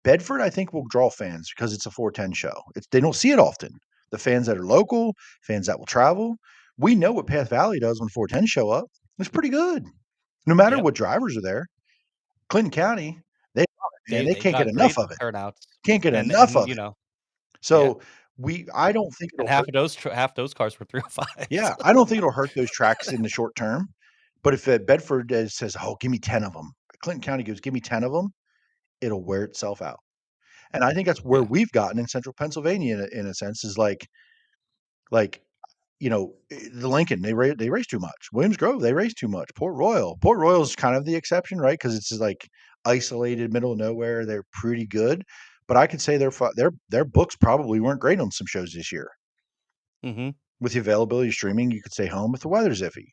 Bedford, I think, will draw fans because it's a 410 show. They don't see it often. The fans that are local, fans that will travel. We know what Path Valley does when 410 show up. It's pretty good. No matter Yep. what drivers are there. Clinton County, they love it, man. They They can't get got great enough of it. turnouts. Can't get And enough of it. yeah. So I don't think And it'll hurt. half those cars were 305. Yeah, I don't think it'll hurt those tracks in the short term. But if Bedford says, "Oh, give me 10 of them," Clinton County goes, "Give me 10 of them," it'll wear itself out. And I think that's where Yeah. we've gotten in Central Pennsylvania in a sense is like, the Lincoln, they race too much. Williams Grove, they race too much. Port Royal is kind of the exception, right? Because it's like isolated, middle of nowhere. They're pretty good, but I could say their books probably weren't great on some shows this year. Mm-hmm. With the availability of streaming, you could stay home if the weather's iffy.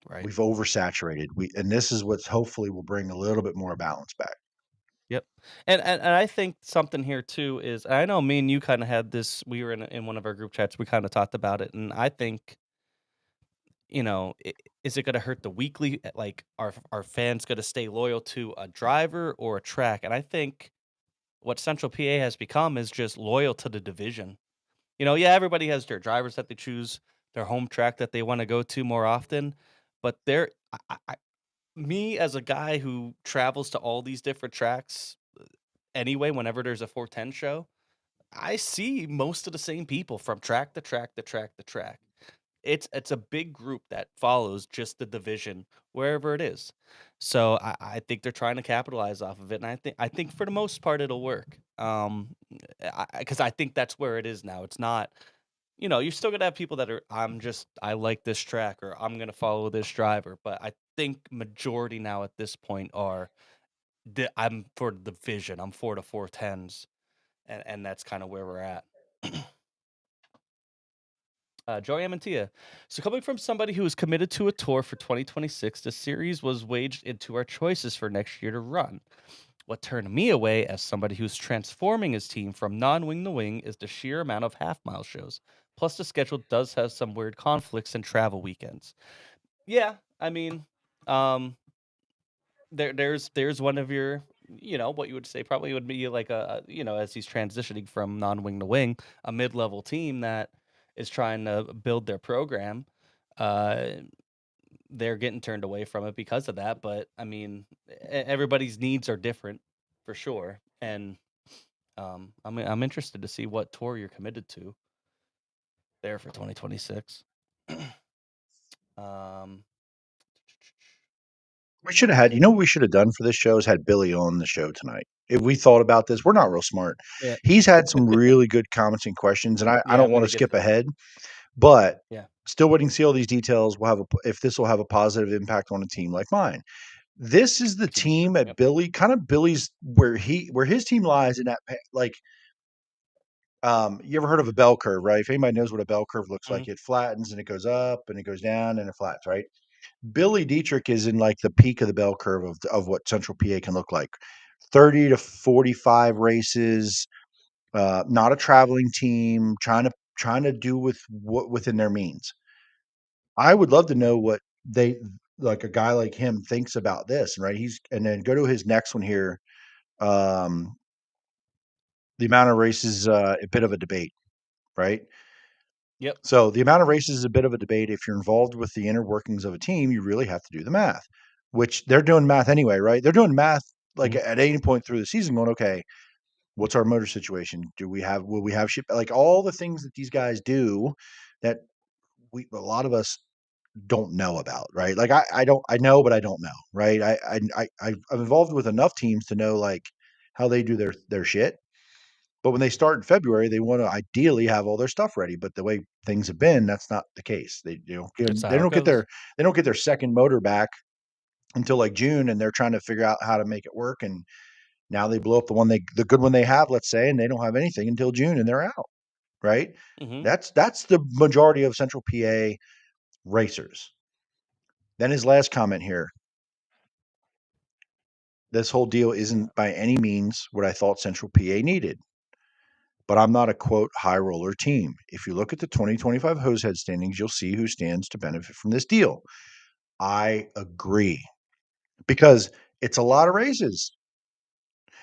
Right. We've oversaturated. And this is what's hopefully will bring a little bit more balance back. Yep. And I think something here too is, I know me and you kind of had this. We were in one of our group chats. We kind of talked about it, and I think, is it going to hurt the weekly? Like, are fans going to stay loyal to a driver or a track? And I think what Central PA has become is just loyal to the division. Yeah, everybody has their drivers that they choose, their home track that they want to go to more often, but me as a guy who travels to all these different tracks anyway, whenever there's a 410 show, I see most of the same people from track to track to track to track. It's a big group that follows just the division wherever it is. So I think they're trying to capitalize off of it, and I think for the most part it'll work. Because I think that's where it is now. It's not, you're still gonna have people that are, I like this track, or I'm gonna follow this driver, but I think majority now at this point are, I'm for the vision. I'm for the 410s, and that's kind of where we're at. Joey Amantia. So, coming from somebody who is committed to a tour for 2026, the series was waged into our choices for next year to run. What turned me away as somebody who's transforming his team from non-wing to wing is the sheer amount of half-mile shows. Plus, the schedule does have some weird conflicts and travel weekends. Yeah, I mean, um, there's one of your, what you would say probably would be like as he's transitioning from non-wing to wing, a mid-level team that is trying to build their program. Uh, they're getting turned away from it because of that. But I mean, everybody's needs are different for sure, and I'm interested to see what tour you're committed to there for 2026. um, We should have had, you know, what we should have done for this show is had Billy on the show tonight. If we thought about this, we're not real smart. yeah, He's had some really good comments and questions, and I yeah, don't I'm want gonna to get skip to that. ahead, but Yeah. still waiting to see all these details. We'll have if this will have a positive impact on a team like mine. This is the team at Yep. Billy, kind of Billy's where his team lies in that like. You ever heard of a bell curve, right? If anybody knows what a bell curve looks like, Mhm. it flattens and it goes up and it goes down and it flats, right? Billy Dietrich is in like the peak of the bell curve of what Central PA can look like. 30 to 45 races, not a traveling team, trying to do with what within their means. I would love to know what they like a guy like him thinks about this, right? And then go to his next one here. Um, the amount of races, a bit of a debate, right? Yep. So the amount of races is a bit of a debate. If you're involved with the inner workings of a team, you really have to do the math, which they're doing math anyway, right? They're doing math like Mhm. at any point through the season, going, okay, what's our motor situation? Will we have ship? Like all the things that these guys do that a lot of us don't know about, right? Like I know, but I don't know, right? I'm involved with enough teams to know like how they do their shit. But when they start in February, they want to ideally have all their stuff ready. But the way things have been, that's not the case. That's They how it don't goes. get their second motor back until like June, and they're trying to figure out how to make it work. And now they blow up the good one they have, let's say, and they don't have anything until June, and they're out. Right? Mhm. That's the majority of Central PA racers. Then his last comment here. This whole deal isn't by any means what I thought Central PA needed. But I'm not a quote high roller team. If you look at the 2025 Hosehead standings, you'll see who stands to benefit from this deal. I agree because it's a lot of races.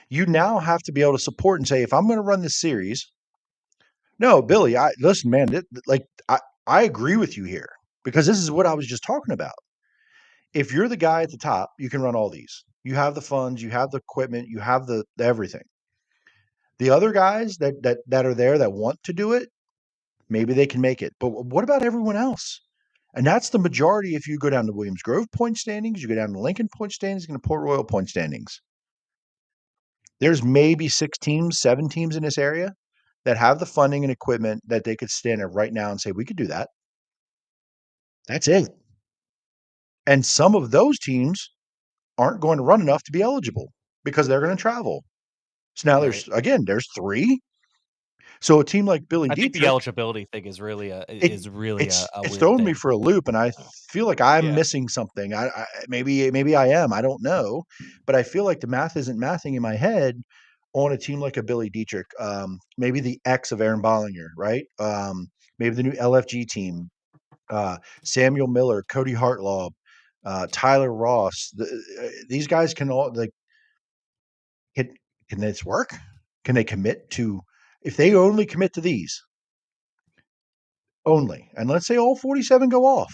You now have to be able to support and say, if I'm going to run this series, no, Billy, I listen, man, I agree with you here because this is what I was just talking about. If you're the guy at the top, you can run all these. You have the funds, you have the equipment, you have the everything. The other guys that are there that want to do it, maybe they can make it. But what about everyone else? And that's the majority. If you go down to Williams Grove point standings, you go down to Lincoln point standings, and Port Royal point standings. There's maybe 6 teams, 7 teams in this area that have the funding and equipment that they could stand there right now and say, we could do that. That's it. And some of those teams aren't going to run enough to be eligible because they're going to travel. So now Right. there's 3. So a team like Billy I think the Dietrich, eligibility thing is really it a it's weird throwing me thing. for a loop, and I feel like I'm Yeah. missing something. Maybe I am. I don't know, but I feel like the math isn't mathing in my head on a team like a Billy Dietrich. Maybe the X of Aaron Bollinger, right? Maybe the new LFG team. Samuel Miller, Cody Hartlaw, Tyler Ross. These guys can all like can can this work? Can they commit to if they only commit to these only, and let's say all 47 go off.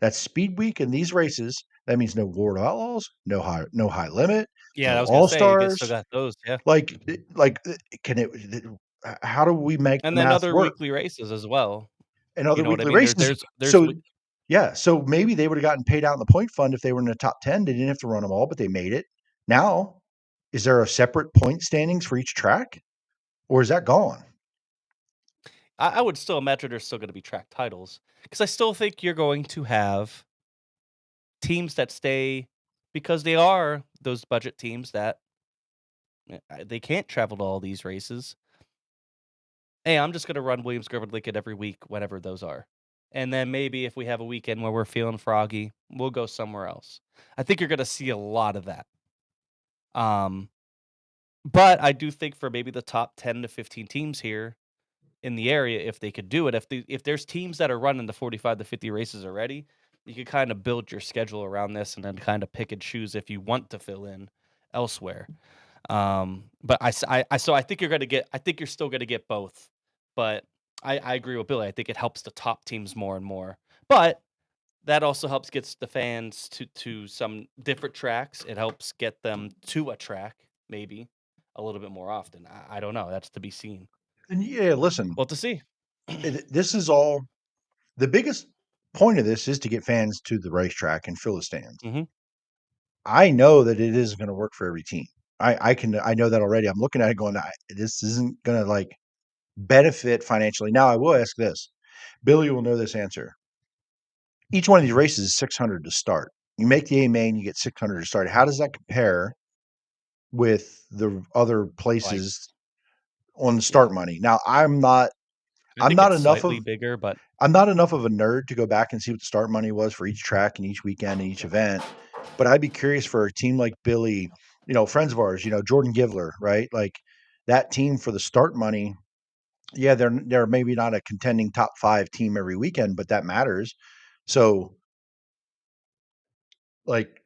That's speed week in these races. That means no Ward Outlaws, no high limit, Yeah, no I was gonna all say you still stars. got those, yeah. Can it? How do we make And the then math other work? weekly races as well. And You other know what I weekly mean? races. There's So yeah, so maybe they would have gotten paid out in the point fund if they were in the top 10. They didn't have to run them all, but they made it. Now, is there a separate point standings for each track, or is that gone? I would still imagine there's still gonna be track titles because I still think you're going to have teams that stay because they are those budget teams that they can't travel to all these races. Hey, I'm just gonna run Williams Grove and Lincoln every week, whatever those are. And then maybe if we have a weekend where we're feeling froggy, we'll go somewhere else. I think you're gonna see a lot of that. Um, but I do think for maybe the top 10 to 15 teams here, in the area if they could do it. If there's teams that are running the 45 to 50 races already, you could kind of build your schedule around this and then kind of pick and choose if you want to fill in elsewhere. But so I think I think you're still gonna get both. But I agree with Billy. I think it helps the top teams more and more. But that also helps gets the fans to some different tracks. It helps get them to a track maybe a little bit more often. I don't know. That's to be seen. And yeah, listen, Well, to see. this is all the biggest point of this is to get fans to the racetrack and fill the stands. Mm-hmm. I know that it isn't going to work for every team. I know that already. I'm looking at it going, this isn't going to like benefit financially. Now I will ask this. Billy will know this answer. Each one of these races is 600 to start. You make the A main, you get 600 to start. How does that compare with the other Like, places on the yeah, start money? Now I'm not I I'm think not it's enough of slightly bigger, but I'm not enough of a nerd to go back and see what the start money was for each track and each weekend and each event. But I'd be curious for a team like Billy, friends of ours, Jordan Givler, right? Like that team for the start money. Yeah, they're maybe not a contending top 5 team every weekend, but that matters. So, like,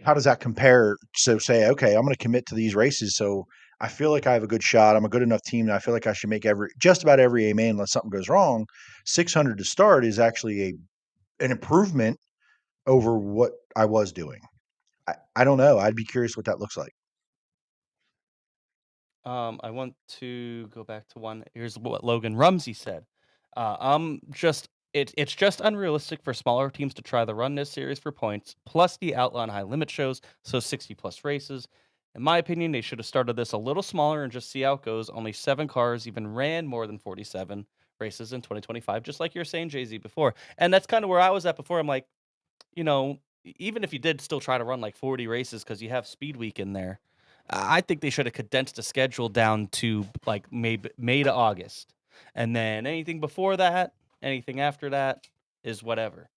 how does that compare? So say, okay, I'm going to commit to these races. So I feel like I have a good shot. I'm a good enough team, and I feel like I should make just about every A main unless something goes wrong. 600 to start is actually an improvement over what I was doing. I don't know. I'd be curious what that looks like. I want to go back to one. Here's what Logan Rumsey said. It's just unrealistic for smaller teams to try to run this series for points, plus the outlaw and high limit shows, so 60 plus races. In my opinion, they should have started this a little smaller and just see how it goes. Only 7 cars even ran more than 47 races in 2025, just like you were saying, Jay-Z, before. And that's kind of where I was at before. I'm like, even if you did still try to run like 40 races because you have Speed Week in there, I think they should have condensed the schedule down to like maybe May to August. And then anything before that, anything after that is whatever.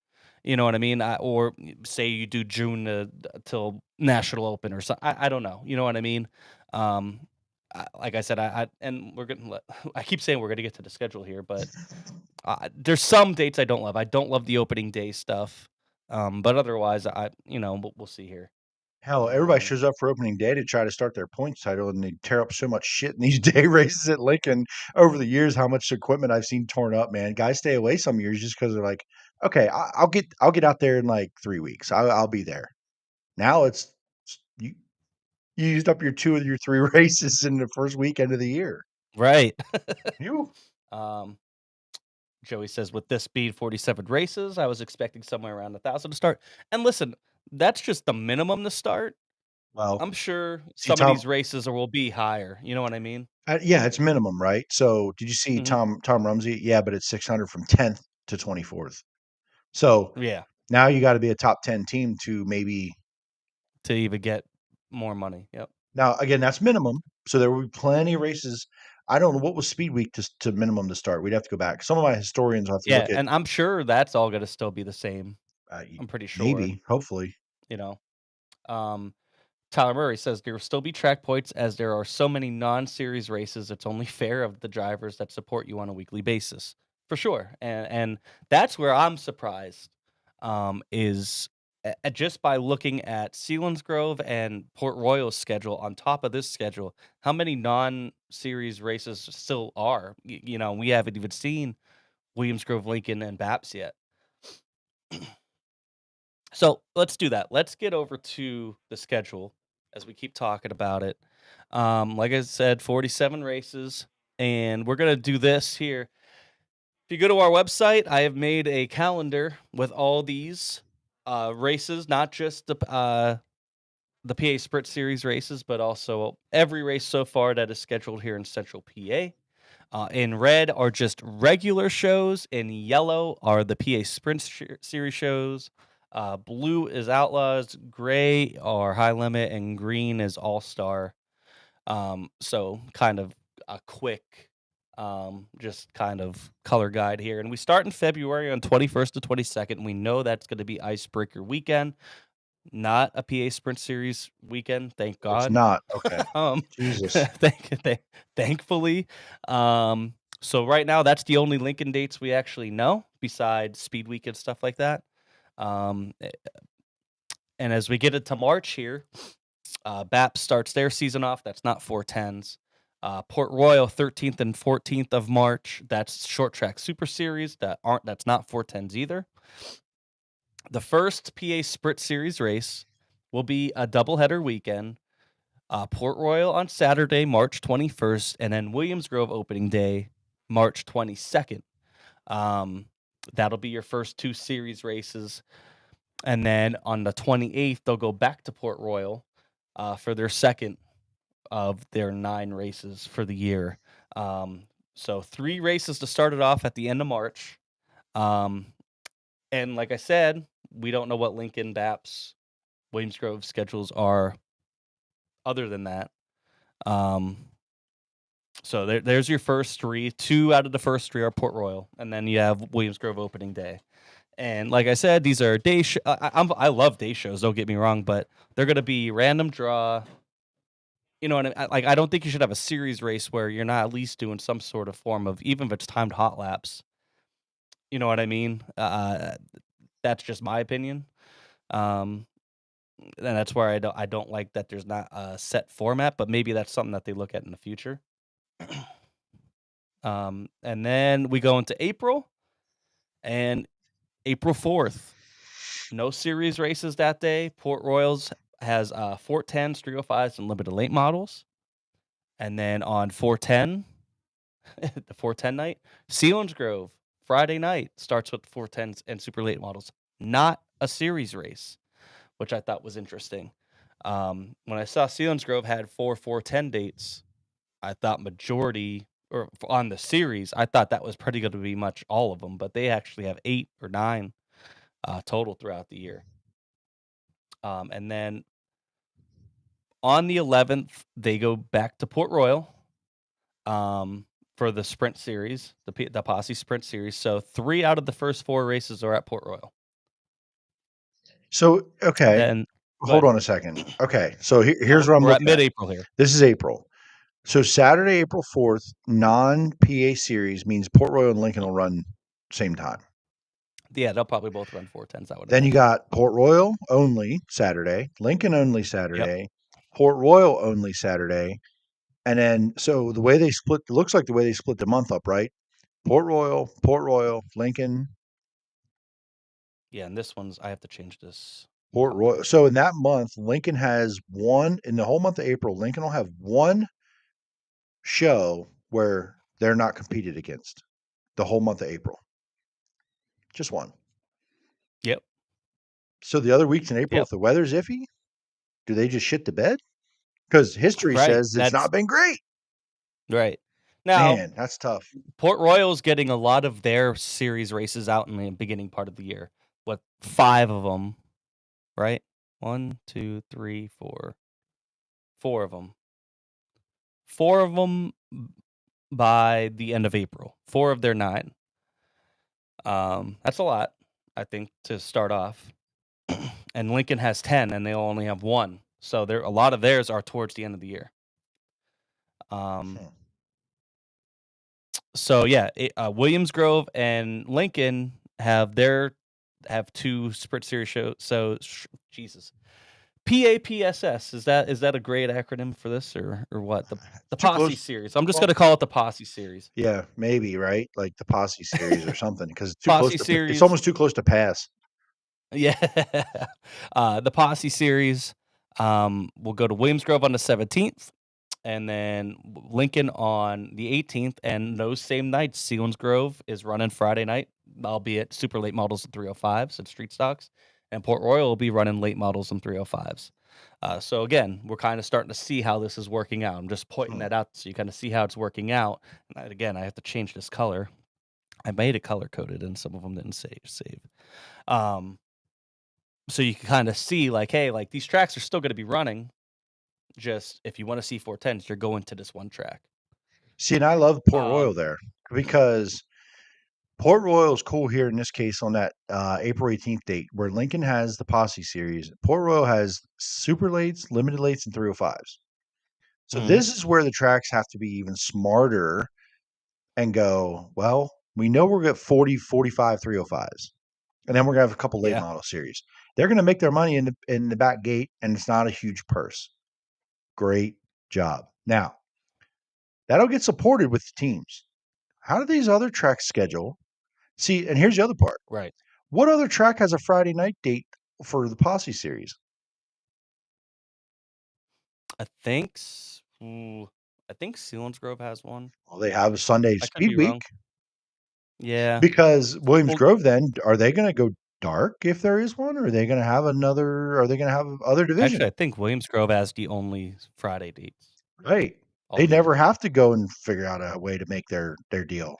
You know what I mean? Or say you do June till National Open or something. I don't know. You know what I mean? Like I said, and we're gonna I keep saying we're gonna get to the schedule here, but there's some dates I don't love. I don't love the opening day stuff. But otherwise, we'll see here. Hell, everybody Um, shows up for opening day to try to start their points title, and they tear up so much shit in these day races at Lincoln over the years. How much equipment I've seen torn up, man. Guys stay away some years just because they're like, okay, I'll get out there in like 3 weeks. I'll be there. Now you you used up your 2 of your 3 races in the first weekend of the year. right. You um, Joey says, with this speed, 47 races, I was expecting somewhere around 1,000 to start. And listen, that's just the minimum to start. well, I'm sure see some of Tom. these races will be higher. You know what I mean? Yeah, it's minimum, right? So did you see Hmm. Tom Rumsey? Yeah, but it's 600 from 10th to 24th. So Yeah, now you got to be a top 10 team to maybe. to even get more money. Yep. Now, again, that's minimum. So there will be plenty of races. I don't know what was speed week to minimum to start. We'd have to go back. Some of my historians will have to Yeah, look at and I'm sure that's all going to still be the same. I'm pretty sure. maybe, hopefully. You know. Um, Tyler Murray says there will still be track points as there are so many non-series races. It's only fair of the drivers that support you on a weekly basis, for sure. And that's where I'm surprised, is just by looking at Selinsgrove and Port Royal's schedule on top of this schedule, how many non-series races still are. We haven't even seen Williams Grove, Lincoln, and Baps yet. So let's do that. Let's get over to the schedule as we keep talking about it. Like I said, 47 races, and we're gonna do this here. If you go to our website, I have made a calendar with all these races, not just the PA Sprint Series races, but also every race so far that is scheduled here in Central PA. In red are just regular shows. In yellow are the PA Sprint Series shows. Blue is Outlaws. Gray are High Limit, and green is All Star. So kind of a quick, just kind of color guide here. And we start in February on 21st to 22nd. We know that's going to be Icebreaker weekend. not a PA Sprint Series weekend, thank It's God. not. Okay. um, Jesus. thankfully. So right now, that's the only Lincoln dates we actually know, besides Speed Week and stuff like that. And as we get into March here, BAP starts their season off. That's not 410s. Port Royal, 13th and 14th of March. That's Short Track Super Series. That's not 410s either. The first PA Sprint Series race will be a doubleheader weekend. Port Royal on Saturday, March 21st, and then Williams Grove opening day, March 22nd. That'll be your first 2 series races. And then on the 28th, they'll go back to Port Royal for their second of their 9 races for the year. So 3 races to start it off at the end of March. And like I said, we don't know what Lincoln, BAP's, Williams Grove schedules are other than that. So there's your first 3. 2 out of the first 3 are Port Royal, and then you have Williams Grove opening day. And like I said, these are day. I love day shows. Don't get me wrong, but they're going to be random draw. You know what I mean? Like, I don't think you should have a series race where you're not at least doing some sort of form of, even if it's timed hot laps. You know what I mean? That's just my opinion. And that's where I don't like that there's not a set format, but maybe that's something that they look at in the future. And then we go into April, and April 4th, no series races that day. Port Royals has 410s, 305s, and limited late models. And then on 410, the 410 night, Sealands Grove, Friday night, starts with 410s and super late models. Not a series race, which I thought was interesting. When I saw Sealands Grove had 410 dates, I thought majority, or on the series, I thought that was pretty good to be much all of them, but they actually have 8 or 9 total throughout the year. And then on the 11th, they go back to Port Royal for the Sprint Series, the Posse Sprint Series. So 3 out of the first 4 races are at Port Royal. So, okay. Then Hold on a second. Okay. So here's what I'm we're at looking at. mid-April here. This is April. So Saturday, April 4th, non-PA series means Port Royal and Lincoln will run same time. Yeah, they'll probably both run 410s. Then you got Port Royal only Saturday, Lincoln only Saturday, Port Royal only Saturday. And then, so the way they split, it looks like the way they split the month up, right? Port Royal, Lincoln. Yeah, and this one's, I have to change this. Port Royal. So in that month, Lincoln has one, in the whole month of April, Lincoln will have one show where they're not competed against the whole month of April. Just one. Yep. So the other weeks in April, if the weather's iffy, do they just shit the bed? Because history says it's not been great. Right. Now, man, that's tough. Port Royal's getting a lot of their series races out in the beginning part of the year. What, 5 of them, right? 1, 2, 3, 4. 4 of them. 4 of them by the end of April. 4 of their 9. That's a lot, I think, to start off. And Lincoln has 10, and they only have 1. So a lot of theirs are towards the end of the year. So yeah, Williams Grove and Lincoln have 2 Sprint Series shows. So Jesus, PAPSS, is that a great acronym for this or what? The Posse Series. I'm just gonna call it the Posse Series. Yeah, maybe, right? Like the Posse Series or something, because it's Posse Series. It's almost too close to pass. Yeah, the Posse Series. We'll go to Williams Grove on the 17th. And then Lincoln on the 18th, and those same nights, Sealands Grove is running Friday night, albeit super late models and 305s and street stocks, and Port Royal will be running late models and 305s. So again, we're kind of starting to see how this is working out. I'm just pointing that out so you kind of see how it's working out. And again, I have to change this color. I made it color coded, and some of them didn't save. So you can kind of see like, hey, like these tracks are still going to be running. Just if you want to see 410s, you're going to this one track. See, and I love Port Royal there because Port Royal's cool here in this case on that April 18th date, where Lincoln has the Posse Series. Port Royal has super lates, limited lates, and 305s. So this is where the tracks have to be even smarter and go, well, we know we're going to get 40, 45, 305s. And then we're going to have a couple late model series. They're going to make their money in the back gate, and it's not a huge purse. Great job. Now, that'll get supported with the teams. How do these other tracks schedule? See, and here's the other part. Right. What other track has a Friday night date for the Posse Series? I think Selinsgrove has one. Well, they have a Sunday I could Speed be Week. wrong. Yeah. Because Williams Well- Grove, then, are they going to go dark if there is one, or are they going to have another? Are they going to have other division? Actually, I think Williams Grove has the only Friday dates. Right. all They year. never have to go and figure out a way to make their deal.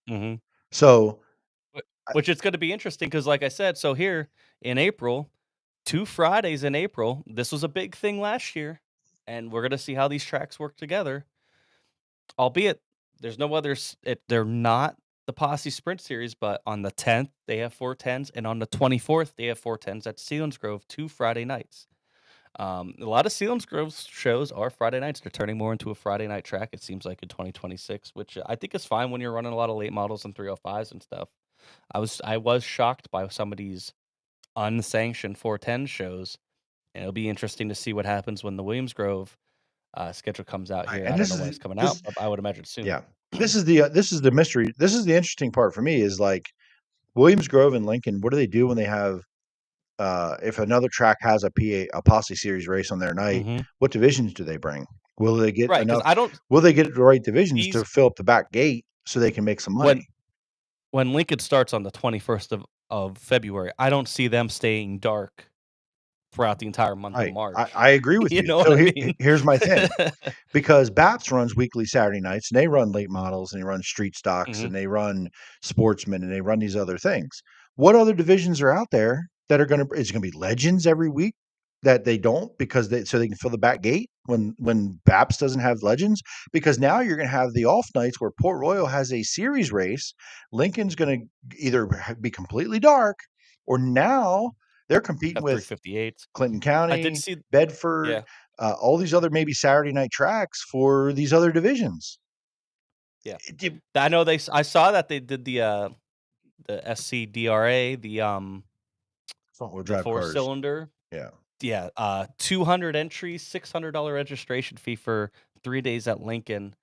Mm-hmm. So, Which is going to be interesting because, like I said, so here in April, 2 Fridays in April, this was a big thing last year, and we're going to see how these tracks work together. Albeit, there's no others. They're not the Posse Sprint Series, but on the 10th, they have 410s, and on the 24th, they have 410s at Selinsgrove 2 Friday nights. A lot of Selinsgrove shows are Friday nights. They're turning more into a Friday night track, it seems like, in 2026, which I think is fine when you're running a lot of late models and 305s and stuff. I was shocked by some of these unsanctioned 410 shows, and it'll be interesting to see what happens when the Williams Grove schedule comes out here. and I this don't know when is it's coming this, out, but I would imagine soon. yeah. This is the mystery. This is the interesting part for me is like Williams Grove and Lincoln. What do they do when they have if another track has a Posse Series race on their night? Mhm. What divisions do they bring? Will they get Right, because enough? I don't Will they get the right divisions to these fill up the back gate so they can make some money? when Lincoln starts on the 21st of February, I don't see them staying dark throughout the entire month of March. I agree with you. You know So what I mean? here's my thing. Because BAPS runs weekly Saturday nights, and they run late models, and they run street stocks, Mhm. and they run sportsmen, and they run these other things. What other divisions are out there that are going to? Is it going to be legends every week that they don't because so they can fill the back gate when BAPS doesn't have legends? Because now you're going to have the off nights where Port Royal has a series race. Lincoln's going to either be completely dark, or now they're competing Got with 358s. Clinton I County, did see Bedford, Yeah. all these other maybe Saturday night tracks for these other divisions. Yeah. It- I know I saw that they did the SCDRA, the Front-wheel the drive four cars. cylinder. Yeah. Yeah, 200 entries, $600 registration fee for 3 days at Lincoln,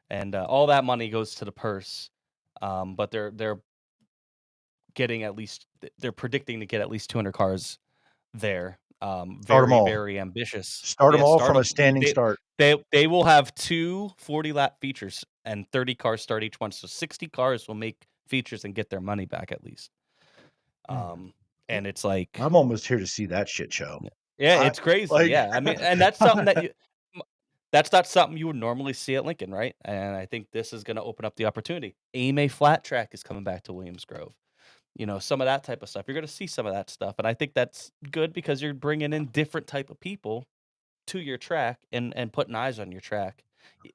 and all that money goes to the purse. But they're getting they're predicting to get at least 200 cars there. Start 'em Very all. very ambitious. Start them all Start from a 'em. standing start. They will have 2 40-lap features and 30 cars start each one, so 60 cars will make features and get their money back at least. And it's like, I'm almost here to see that shit show. yeah, I- it's crazy. like- Yeah, I mean, and that's something that's not something you would normally see at Lincoln, right? And I think this is going to open up the opportunity. AMA Flat Track is coming back to Williams Grove. You know, some of that type of stuff. You're going to see some of that stuff, and I think that's good because you're bringing in different type of people to your track and putting eyes on your track.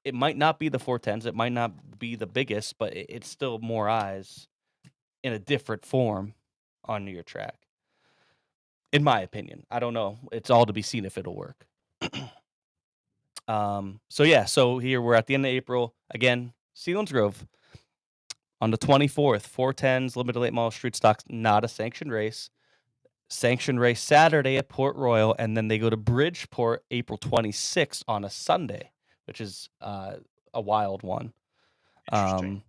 It might not be the 410s, it might not be the biggest, but it's still more eyes in a different form on your track. In my opinion, I don't know. It's all to be seen if it'll work. So here we're at the end of April. Again, Selinsgrove on the 24th, 410s, limited late model street stocks, not a sanctioned race. Sanctioned race Saturday at Port Royal, and then they go to Bridgeport April 26th on a Sunday, which is a wild one. Interesting.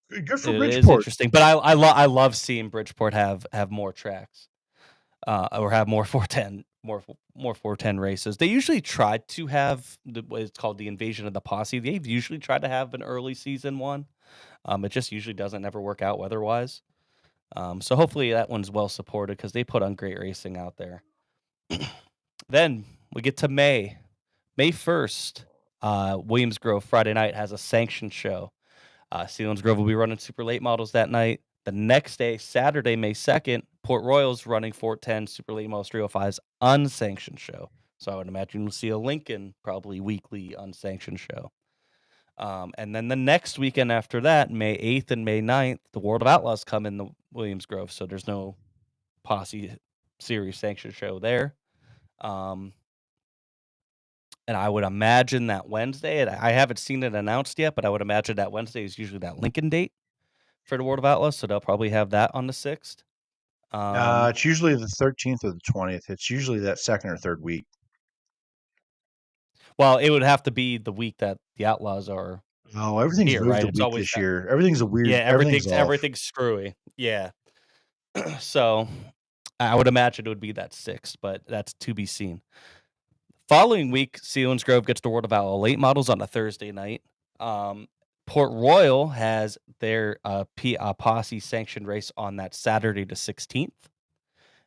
Good for It is Bridgeport. interesting, but I love seeing Bridgeport have more tracks, or have more 410 more 410 races. They usually try to have what is called the Invasion of the Posse. They've usually tried to have an early season one. It just usually doesn't ever work out weather-wise. So hopefully that one's well supported because they put on great racing out there. Then we get to May 1st. Williams Grove Friday night has a sanctioned show. Selinsgrove will be running super late models that night. The next day, Saturday, May 2nd, Port Royal's running 410 super late models 305s unsanctioned show. So I would imagine we'll see a Lincoln probably weekly unsanctioned show. And then the next weekend after that, May 8th and May 9th, the World of Outlaws come in the Williams Grove. So there's no Posse Series sanctioned show there. And I would imagine that Wednesday, and I haven't seen it announced yet, but I would imagine that Wednesday is usually that Lincoln date for the World of Outlaws. So they'll probably have that on the 6th. It's usually the 13th or the 20th. It's usually that second or third week. Well, it would have to be the week that the Outlaws are. Oh, everything's Here, moved right? a It's week always this that. year. Everything's a weird. Yeah, everything's off. everything's screwy. Yeah. So I would imagine it would be that 6th, but that's to be seen. Following week, Sealands Grove gets the World of Outlaw late models on a Thursday night. Port Royal has their PA Posse sanctioned race on that Saturday the 16th.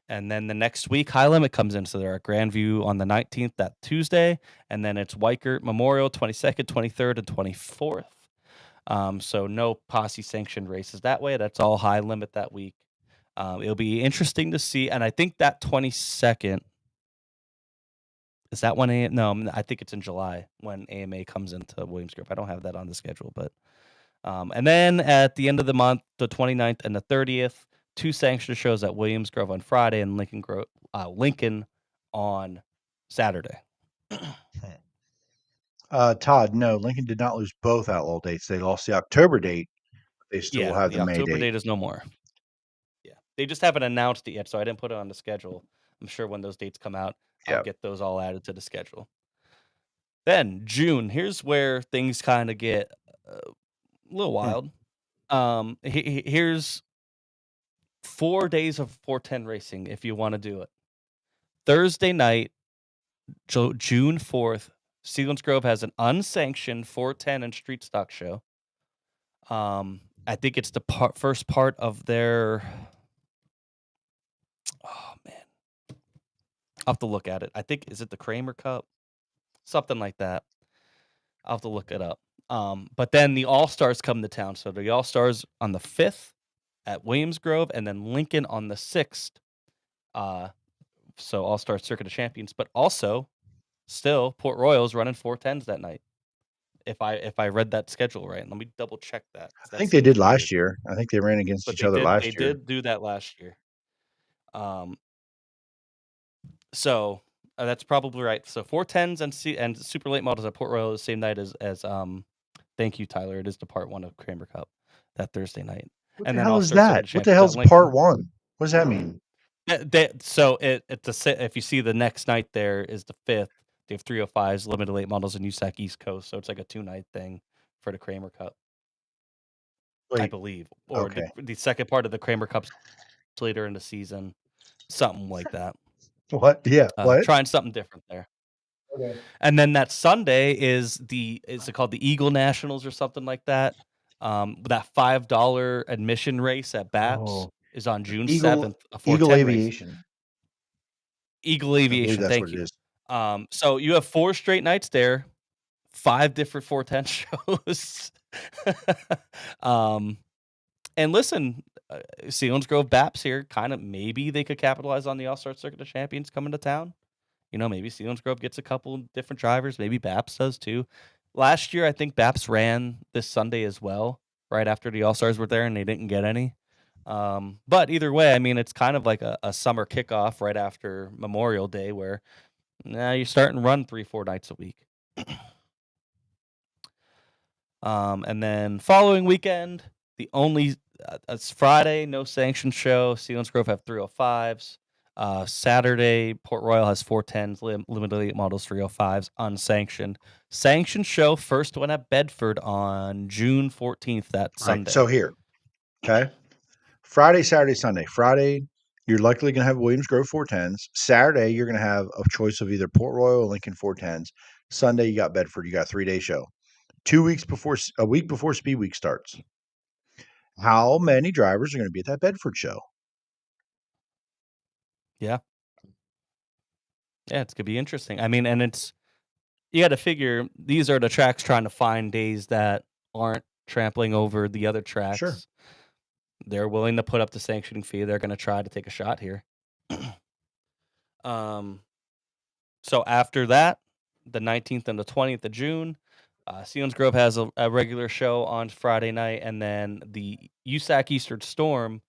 And then the next week, High Limit comes in. So they're at Grandview on the 19th, that Tuesday. And then it's Weichert Memorial, 22nd, 23rd, and 24th. So no Posse sanctioned races that way. That's all High Limit that week. It'll be interesting to see. And I think that 22nd, is that when no, I think it's in July when AMA comes into Williams Grove. I don't have that on the schedule, but and then at the end of the month, the 29th and the 30th, 2 sanctioned shows at Williams Grove on Friday and Lincoln on Saturday. Todd, no, Lincoln did not lose both outlaw dates. They lost the October date. They still have the May October date. date is no more. Yeah, they just haven't announced it yet, so I didn't put it on the schedule. I'm sure when those dates come out, I'll get those all added to the schedule. Then June, here's where things kind of get a little wild. Here's 4 days of 410 racing if you want to do it. Thursday night, June 4th, Sealands Grove has an unsanctioned 410 and street stock show. I think it's the first part of their. Oh man, I'll have to look at it. I think is it the Kramer Cup, something like that. I'll have to look it up. But then the All Stars come to town. So the All Stars on the 5th at Williams Grove, and then Lincoln on the 6th. So All Star Circuit of Champions, but also still Port Royal's running 410s that night. If I read that schedule right, let me double check that. I think they did last year. I think they ran against each other last year. They did do that last year. So that's probably right. So 410s and super late models at Port Royal the same night as thank you, Tyler. It is the part 1 of Kramer Cup that Thursday night. What the hell is that? What the hell's part 1? What does that mean? So if you see the next night there is the 5th. They have 305s, limited late models in USAC East Coast. So it's like a 2-night thing for the Kramer Cup. I believe. Or the second part of the Kramer Cup's later in the season. Something like that. What? Yeah. What? Trying something different there. Okay. And then that Sunday is it called the Eagle Nationals or something like that? That $5 admission race at BAPS is on June 7th. Eagle Aviation. Eagle Aviation. That's thank what you. it is. So you have 4 straight nights there, 5 different 410 shows. And listen, Sealands Grove BAPS here, kind of maybe they could capitalize on the All-Star Circuit of Champions coming to town. You know, maybe Sealands Grove gets a couple different drivers. Maybe BAPS does too. Last year, I think BAPS ran this Sunday as well, right after the All-Stars were there, and they didn't get any. But either way, I mean, it's kind of like a summer kickoff right after Memorial Day where now you're starting to run 3-4 nights a week. And then following weekend, the only it's Friday, no sanctioned show. Sealands Grove have 305s. Saturday, Port Royal has 410s, limited late models 305s, unsanctioned. Sanctioned show, first one at Bedford on June 14th, that Sunday. Right, so here, okay? Friday, Saturday, Sunday. Friday, you're likely going to have Williams Grove 410s. Saturday, you're going to have a choice of either Port Royal or Lincoln 410s. Sunday, you got Bedford. You got a 3-day show. A week before Speed Week starts. How many drivers are going to be at that Bedford show? Yeah, it's going to be interesting. I mean, and you got to figure these are the tracks trying to find days that aren't trampling over the other tracks. Sure. They're willing to put up the sanctioning fee. They're going to try to take a shot here. So after that, the 19th and the 20th of June, Selinsgrove has a regular show on Friday night, and then the USAC Eastern Storm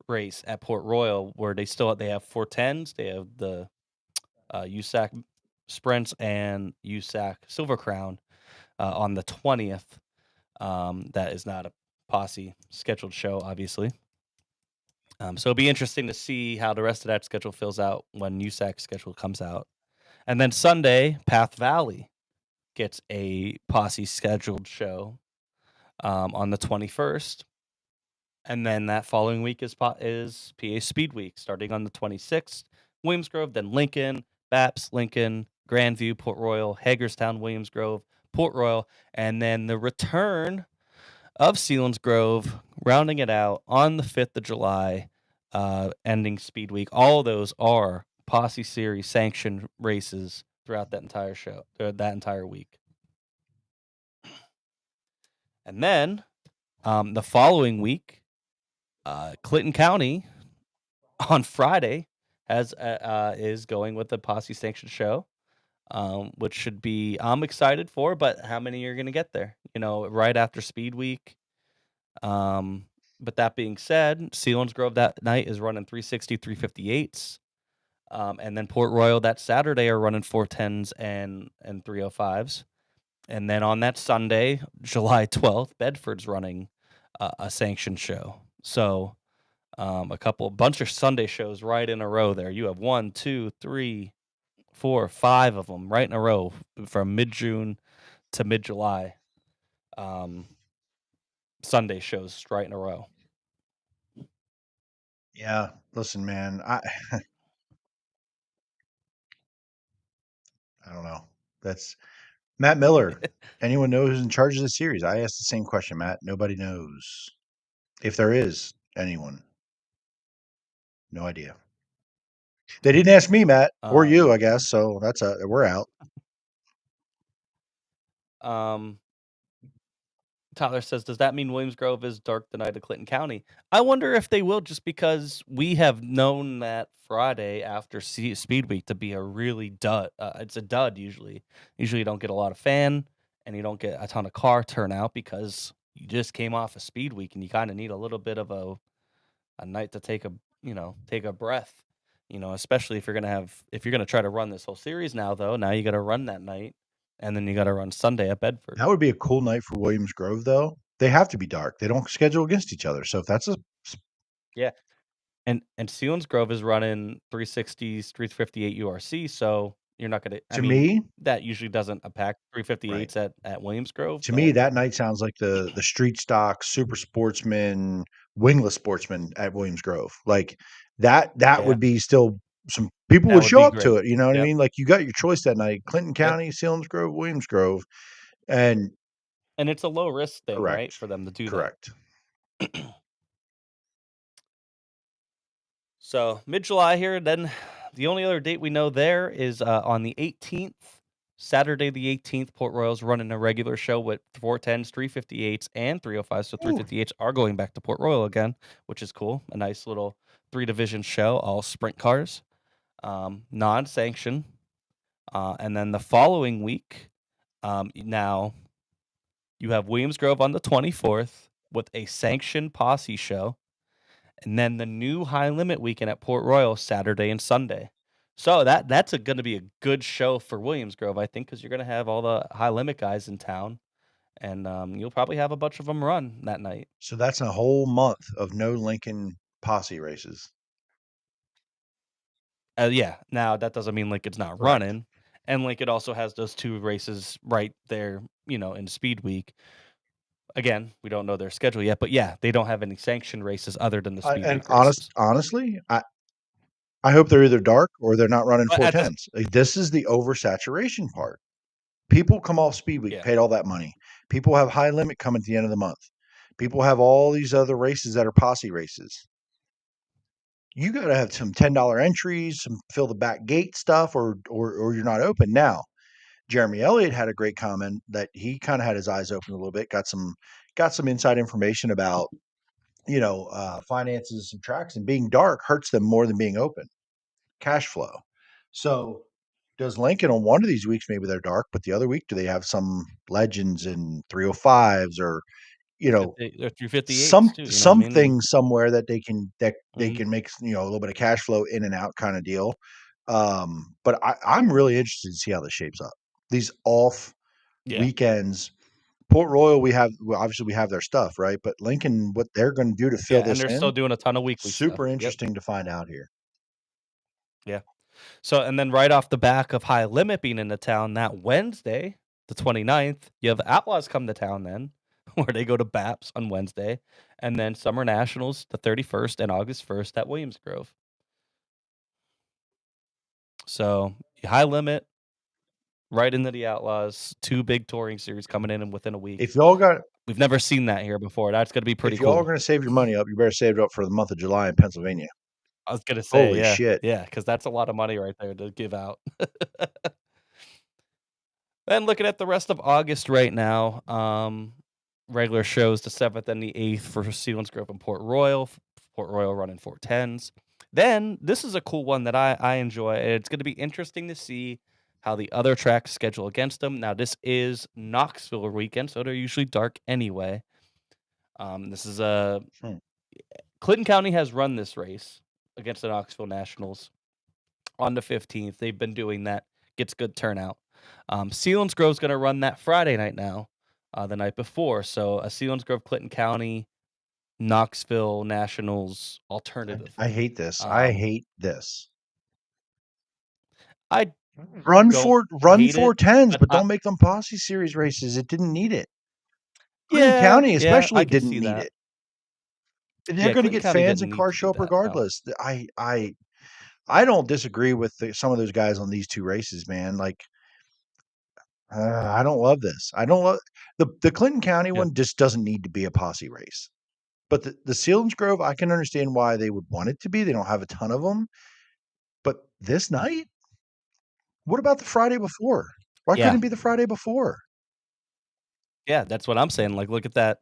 race at Port Royal, where they have 410s. They have the USAC Sprints and USAC Silver Crown on the 20th. That is not a Posse scheduled show, obviously. So it'll be interesting to see how the rest of that schedule fills out when USAC's schedule comes out. And then Sunday, Path Valley gets a Posse scheduled show on the 21st. And then that following week is PA Speed Week, starting on the 26th. Williams Grove, then Lincoln, Baps, Lincoln, Grandview, Port Royal, Hagerstown, Williams Grove, Port Royal, and then the return of Selinsgrove, rounding it out on the 5th of July, ending Speed Week. All of those are Posse Series sanctioned races throughout that entire show, that entire week. And then the following week, Clinton County on Friday is going with the Posse sanctioned show, which should be I'm excited for. But how many are going to get there? Right after Speed Week. But that being said, Selinsgrove that night is running 360, 358s. And then Port Royal that Saturday are running 410s and 305s. And then on that Sunday, July 12th, Bedford's running a sanctioned show. So a bunch of Sunday shows right in a row there. You have 1, 2, 3, 4, 5 of them right in a row from mid-June to mid-July. Sunday shows right in a row. Yeah, listen, man, I don't know. That's Matt Miller. Anyone know who's in charge of the series? I asked the same question, Matt. Nobody knows. If there is anyone. No idea. They didn't ask me, Matt, or you, I guess. So we're out. Tyler says, does that mean Williams Grove is dark the night of Clinton County? I wonder if they will, just because we have known that Friday after Speed Week to be a really dud. It's a dud usually. Usually you don't get a lot of fan and you don't get a ton of car turnout because you just came off a Speed Week and you kind of need a little bit of a night to take a breath. Especially if you're gonna try to run this whole series now, though. Now you got to run that night. And then you got to run Sunday at Bedford. That would be a cool night for Williams Grove, though. They have to be dark. They don't schedule against each other. So if that's yeah, and Selinsgrove is running 360s, 358 URC. So you're not gonna. To me, that usually doesn't impact 358s at Williams Grove. To me, that night sounds like the street stock super sportsman, wingless sportsman at Williams Grove. Like that would be still some people would show up to it. You know what I mean? Like you got your choice that night: Clinton County, Selinsgrove, Williams Grove, and it's a low risk thing, right, for them to do correct. that. So mid-July here. Then the only other date we know there is on the 18th. Saturday the 18th, Port Royal's running a regular show with 410s, 358s, and 305s. So 358s are going back to Port Royal again, which is cool. A nice little 3-division show, all sprint cars, non-sanctioned. And then the following week, now you have Williams Grove on the 24th with a sanctioned Posse show. And then the new high limit weekend at Port Royal, Saturday and Sunday. So that's going to be a good show for Williams Grove, I think, because you're going to have all the high limit guys in town, and you'll probably have a bunch of them run that night. So that's a whole month of no Lincoln Posse races. Yeah. Now that doesn't mean Lincoln's not running, and Lincoln also has those 2 races right there, in Speed Week. Again, we don't know their schedule yet, but yeah, they don't have any sanctioned races other than the Speed Week races. Honestly, I hope they're either dark or they're not running 410s. This is the oversaturation part. People come off Speed Week, paid all that money. People have high limit coming at the end of the month. People have all these other races that are Posse races. You got to have some $10 entries, some fill the back gate stuff, or you're not open. Now, Jeremy Elliott had a great comment that he kind of had his eyes open a little bit, got some inside information about finances and tracks, and being dark hurts them more than being open. Cash flow. So Does Lincoln on one of these weeks, maybe they're dark, but the other week, do they have some legends and 305s or, you know, 358s too. You know what I mean? something somewhere that they Mhm. can make, you know, a little bit of cash flow in and out kind of deal. But I'm really interested to see how this shapes up. These off Yeah. weekends, Port Royal, obviously we have their stuff, right? But Lincoln, what they're going to do to Yeah, fill and this they're still in, doing a ton of weekly stuff. super Yep. interesting to find out here. Yeah. So, and then right off the back of High Limit being in the town that Wednesday, the 29th, you have Outlaws come to town then, where they go to BAPS on Wednesday, and then Summer Nationals the 31st and August 1st at Williams Grove. So, High Limit, right into the Outlaws, 2 big touring series coming in within a week. If y'all got, We've never seen that here before. That's gonna be pretty if y'all are cool. going to save your money up, you better save it up for the month of July in Pennsylvania. I was gonna say, Holy yeah, shit! yeah, because that's a lot of money right there to give out. Then looking at the rest of August right now, regular shows the 7th and the 8th for Selinsgrove and Port Royal. Port Royal running 410s. Then this is a cool one that I enjoy. It's going to be interesting to see how the other tracks schedule against them. Now this is Knoxville weekend, so they're usually dark anyway. This is a Clinton County has run this race against the Knoxville Nationals on the 15th. They've been doing that. Gets good turnout. Selinsgrove's going to run that Friday night now, the night before. So a Selinsgrove, Clinton County, Knoxville Nationals alternative. I hate this. I hate this. I Run don't hate it, 410s, but I don't make them Posse Series races. It didn't need it. Clinton yeah, County yeah, especially I can didn't see need that. it. They're Yeah, going to Clinton get County fans didn't and need cars to show do up that, no. regardless. I don't disagree with some of those guys on these 2 races, man. Like, I don't love this. I don't love the Clinton County Yeah. one. Just doesn't need to be a Posse race. But the Selinsgrove, I can understand why they would want it to be. They don't have a ton of them. But this night, what about the Friday before? Why couldn't Yeah. it be the Friday before? Yeah, that's what I'm saying. Like, look at that.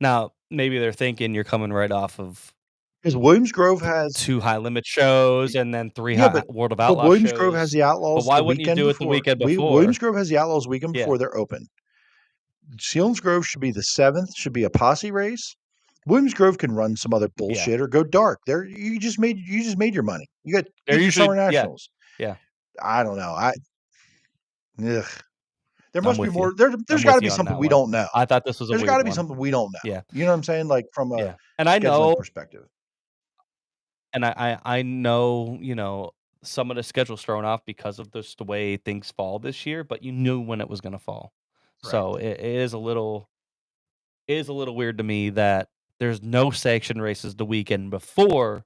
Now, maybe they're thinking you're coming right off of Because Williams Grove has 2 High Limit shows and then 3 yeah, but World of but Outlaws Williams Grove has shows. the But Outlaws why the wouldn't you weekend do it the before. weekend Williams before? Grove has the Outlaws weekend Yeah. before they're open. Selinsgrove should be the 7th, should be a Posse race. Williams Grove can run some other Yeah. bullshit or go dark. There, you just made your money. You got They're your usually Summer Nationals. Yeah. I don't know. Ugh. There I'm must be with more. you. There's I'm got with to be you on something that we one. don't know. I thought this was a There's weird got to be one. something we don't know. Yeah. You know what I'm saying? Like from a Yeah. And I scheduling know perspective. and I know, you know, some of the schedule's thrown off because of just the way things fall this year, but you knew when it was gonna fall. So it is a little weird to me that there's no sanction races the weekend before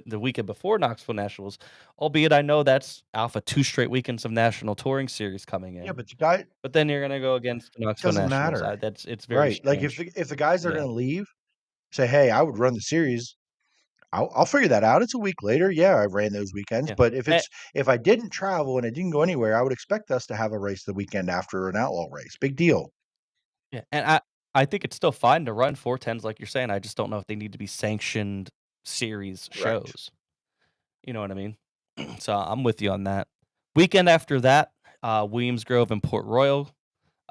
the weekend before Knoxville Nationals, albeit I know that's off of 2 straight weekends of national touring series coming in. Yeah, but the guy But then you're gonna go against the Knoxville doesn't Nationals. matter, It's very right? Like if strange. the guys are Yeah. going to leave, say, hey, I would run the series. I'll figure that out. It's a week later. Yeah, I ran those weekends. Yeah. But if I didn't travel and it didn't go anywhere, I would expect us to have a race the weekend after an outlaw race. Big deal. Yeah, and I think it's still fine to run 410s like you're saying. I just don't know if they need to be sanctioned series Right. shows. You know what I mean? So I'm with you on that. Weekend after that, Williams Grove and Port Royal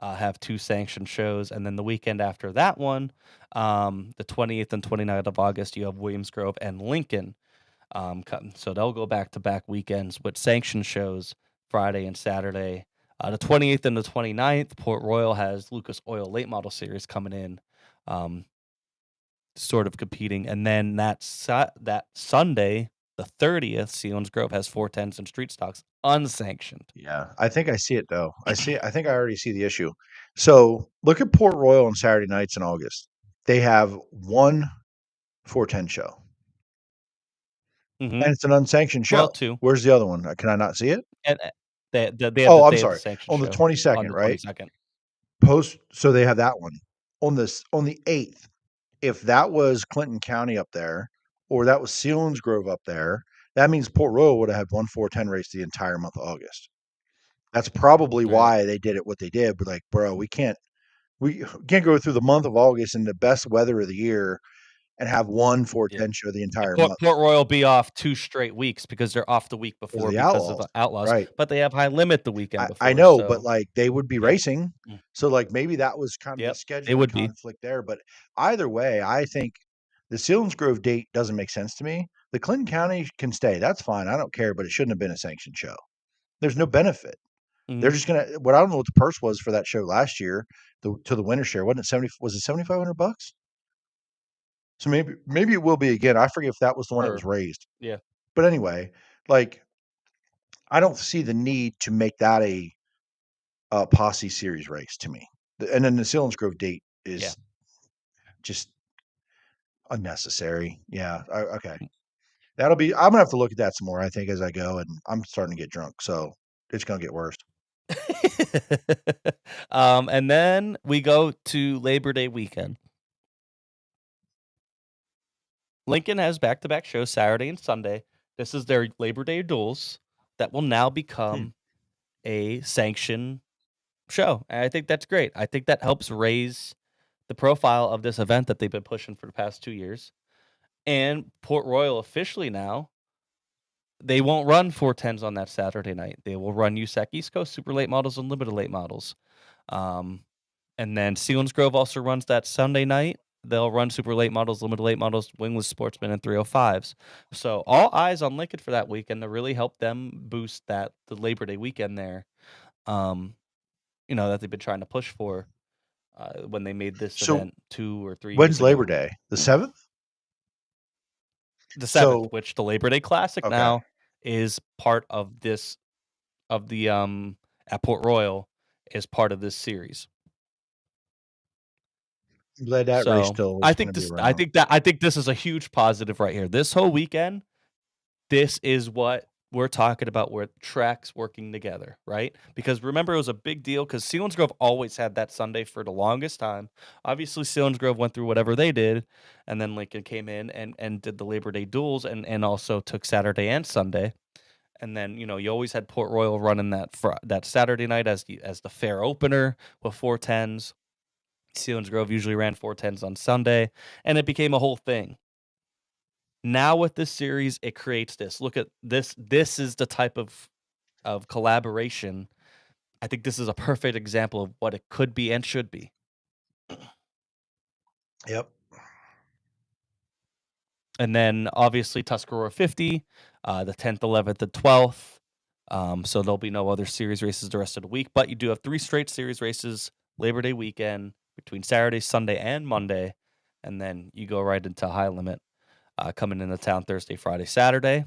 have 2 sanctioned shows, and then the weekend after that one, the 28th and 29th of August, you have Williams Grove and Lincoln. So they'll go back to back weekends with sanctioned shows Friday and Saturday. The 28th and the 29th, Port Royal has Lucas Oil Late Model Series coming in, sort of competing. And then that Sunday, the 30th, Selinsgrove has 410s and street stocks unsanctioned. Yeah, I think I see it though. I think I already see the issue. So look at Port Royal on Saturday nights in August. They have one 410 show. Mhm. And it's an unsanctioned show. Well, 2. Where's the other one? Can I not see it? And they have I'm the sorry. sanctioned On the show 22nd, on the right? 22nd. So they have that one. On the 8th, if that was Clinton County up there or that was Selinsgrove up there, that means Port Royal would have had one 410 race the entire month of August. That's probably Right. why they did it what they did. But like, bro, we can't go through the month of August in the best weather of the year and have one Yeah. 410 show the entire Port, month. Port Royal will be off 2 straight weeks because they're off the week Because before of the because of Outlaws, Outlaws, right? but they have High Limit the weekend before. I know, so, but like they would be yeah. racing, Mm. so like maybe that was kind of Yep, the they scheduling would be. conflict there. But either way, I think the Selinsgrove date doesn't make sense to me. The Clinton County can stay. That's fine. I don't care, but it shouldn't have been a sanctioned show. There's no benefit. They're Mhm. just gonna. What I don't know what the purse was for that show last year. To the winter share, wasn't it 70? Was it $7,500? So maybe it will be again. I forget if that was the one that was Sure. raised. Yeah. But anyway, like I don't see the need to make that a Posse series race to me. And then the Selinsgrove date is Yeah. just unnecessary. Yeah. Okay. That'll be. I'm gonna have to look at that some more. I think as I go, and I'm starting to get drunk, so it's gonna get worse. And then we go to Labor Day weekend. Lincoln has back-to-back shows Saturday and Sunday. This is their Labor Day duels that will now become a sanctioned show. And I think that's great. I think that helps raise the profile of this event that they've been pushing for the past 2 years. And Port Royal officially now, they won't run 410s on that Saturday night. They will run USAC East Coast Super Late Models and Limited Late Models. And then Selinsgrove also runs that Sunday night. They'll run Super Late Models, Limited Late Models, Wingless Sportsman, and 305s. So all eyes on Lincoln for that weekend to really help them boost the Labor Day weekend there. That they've been trying to push for when they made this So event 2 or 3 years when's ago. Labor Day? The 7th? The 7th, So which the Labor Day Classic okay. now is part of this at Port Royal is part of this series. I'm glad that race So still I is think gonna be this around. I think this is a huge positive right here. This whole weekend, this is what we're talking about where tracks working together, right? Because remember, it was a big deal because Selinsgrove always had that Sunday for the longest time. Obviously, Selinsgrove went through whatever they did, and then Lincoln came in and did the Labor Day duels and also took Saturday and Sunday. And then you always had Port Royal running that Saturday night as the fair opener with 410s. Selinsgrove usually ran 410s on Sunday, and it became a whole thing. Now with this series, it creates this. Look at this. This is the type of collaboration. I think this is a perfect example of what it could be and should be. Yep. And then obviously Tuscarora 50, the 10th, 11th, and 12th. So there'll be no other series races the rest of the week, but you do have 3 straight series races Labor Day weekend between Saturday, Sunday, and Monday, and then you go right into High Limit coming into town Thursday, Friday, Saturday.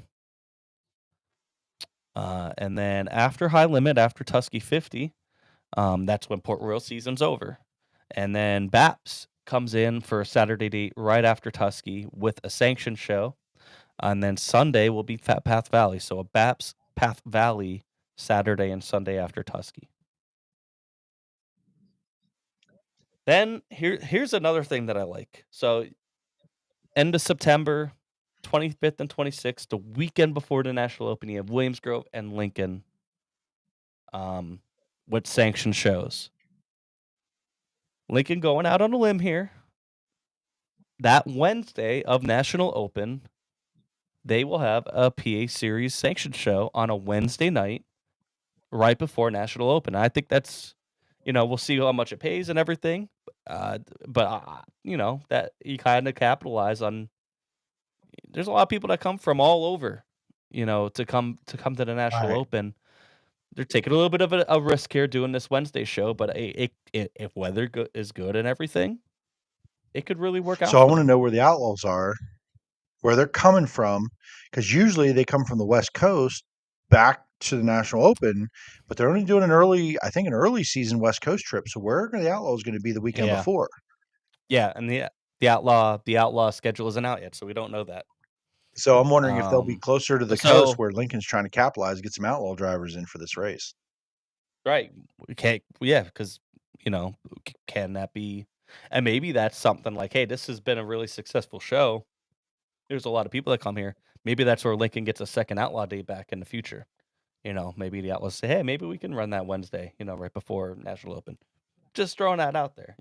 And then after High Limit, after Tusky 50, that's when Port Royal season's over. And then BAPS comes in for a Saturday date right after Tusky with a sanctioned show. And then Sunday will be Path Valley. So a BAPS Path Valley Saturday and Sunday after Tusky. Then here's another thing that I like. So end of September, 25th and 26th, the weekend before the National Open, you have Williams Grove and Lincoln with sanctioned shows. Lincoln going out on a limb here. That Wednesday of National Open, they will have a PA Series sanctioned show on a Wednesday night right before National Open. I think that's, we'll see how much it pays and everything. But that you kind of capitalize on. There's a lot of people that come from all over, to come to the National Right. Open. They're taking a little bit of a risk here doing this Wednesday show, but if weather is good and everything, it could really work out. So I for want to them. know where the Outlaws are, where they're coming from, because usually they come from the West Coast back to the National Open, but they're only doing an early season West Coast trip. So where are the Outlaws going to be the weekend Yeah. before? Yeah, and the outlaw schedule isn't out yet, so we don't know that. So I'm wondering if they'll be closer to the so- coast where Lincoln's trying to capitalize, get some outlaw drivers in for this race. Right. We can't. Yeah, because can that be? And maybe that's something like, hey, this has been a really successful show. There's a lot of people that come here. Maybe that's where Lincoln gets a second outlaw day back in the future. Maybe the Outlaws say, hey, maybe we can run that Wednesday, right before National Open. Just throwing that out there.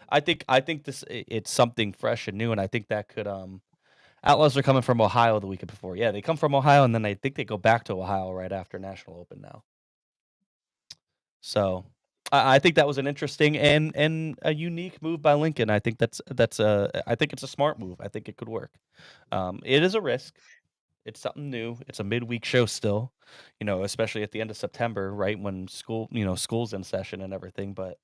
I think it's something fresh and new, and I think that could Outlaws are coming from Ohio the weekend before. Yeah, they come from Ohio, and then I think they go back to Ohio right after National Open now. So I think that was an interesting and a unique move by Lincoln. I think I think it's a smart move. I think it could work. It is a risk. It's something new. It's a midweek show still, especially at the end of September, right when school's in session and everything. But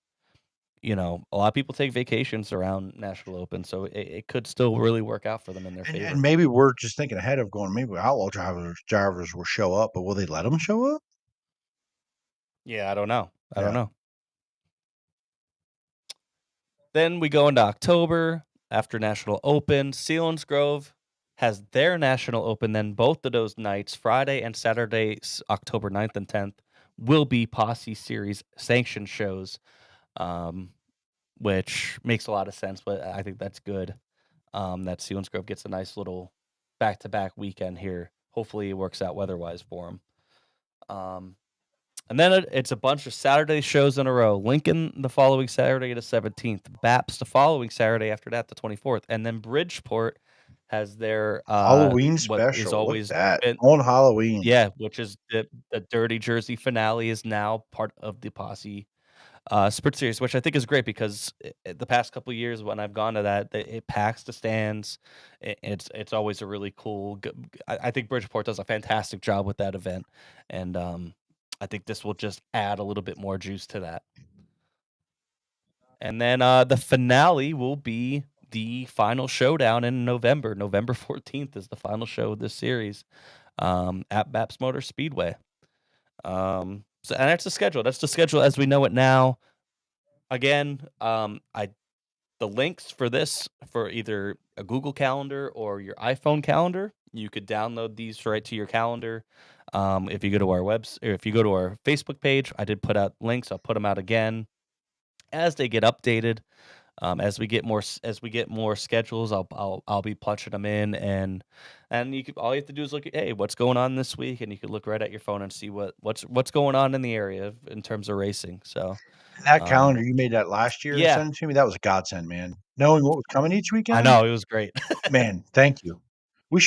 a lot of people take vacations around National Open, so it could still really work out for them in their And favor. maybe we're just thinking ahead of going. Maybe outlaw drivers will show up, but will they let them show up? Yeah, I don't know. I don't Yeah. know. Then we go into October after National Open. Selinsgrove has their National Open. Then both of those nights, Friday and Saturday, October 9th and 10th, will be Posse Series sanctioned shows, which makes a lot of sense. But I think that's good that Selinsgrove gets a nice little back-to-back weekend here. Hopefully it works out weather-wise for them. And then it's a bunch of Saturday shows in a row. Lincoln the following Saturday, the 17th. Baps the following Saturday after that, the 24th. And then Bridgeport has their Halloween what is special. Look always at that been on Halloween. yeah, which is the Dirty Jersey finale is now part of the Posse Sprint Series, which I think is great because the past couple of years when I've gone to that, it packs the stands. It's always a really cool. I think Bridgeport does a fantastic job with that event, and I think this will just add a little bit more juice to that. And then the finale will be the final showdown in November. November 14th is the final show of this series at Baps Motor Speedway. And that's the schedule. That's the schedule as we know it now. Again, the links for this for either a Google Calendar or your iPhone calendar, you could download these right to your calendar. If you go to our if you go to our Facebook page, I did put out links. I'll put them out again as they get updated. As we get more schedules, I'll be punching them in, and all you have to do is look at, hey, what's going on this week, and you can look right at your phone and see what's going on in the area in terms of racing. So That calendar, you made that last year and yeah, sent it to me. That was a godsend, man. Knowing what was coming each I weekend, know it was great. man. Thank you.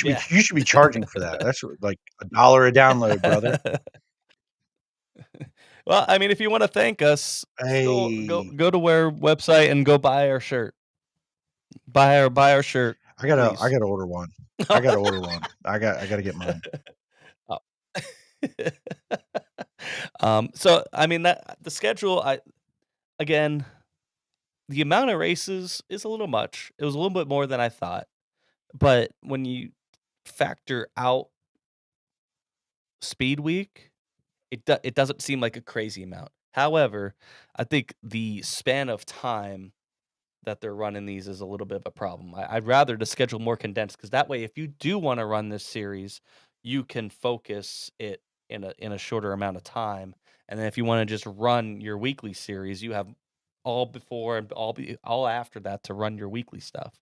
Yeah. You should be charging for that. That's like $1 a download, brother. Well, I mean, if you want to thank us, still Hey, go to our website and go buy our shirt. Buy our shirt. I gotta please. order one. I gotta order one. I gotta get mine. So I mean that the schedule, again, the amount of races is a little much. It was a little bit more than I thought, but when you factor out Speed Week, it doesn't seem like a crazy amount. However, I think the span of time that they're running these is a little bit of a problem. I'd rather the schedule more condensed because that way, if you do want to run this series, you can focus it in a shorter amount of time. And then if you want to just run your weekly series, you have all before and all after that to run your weekly stuff.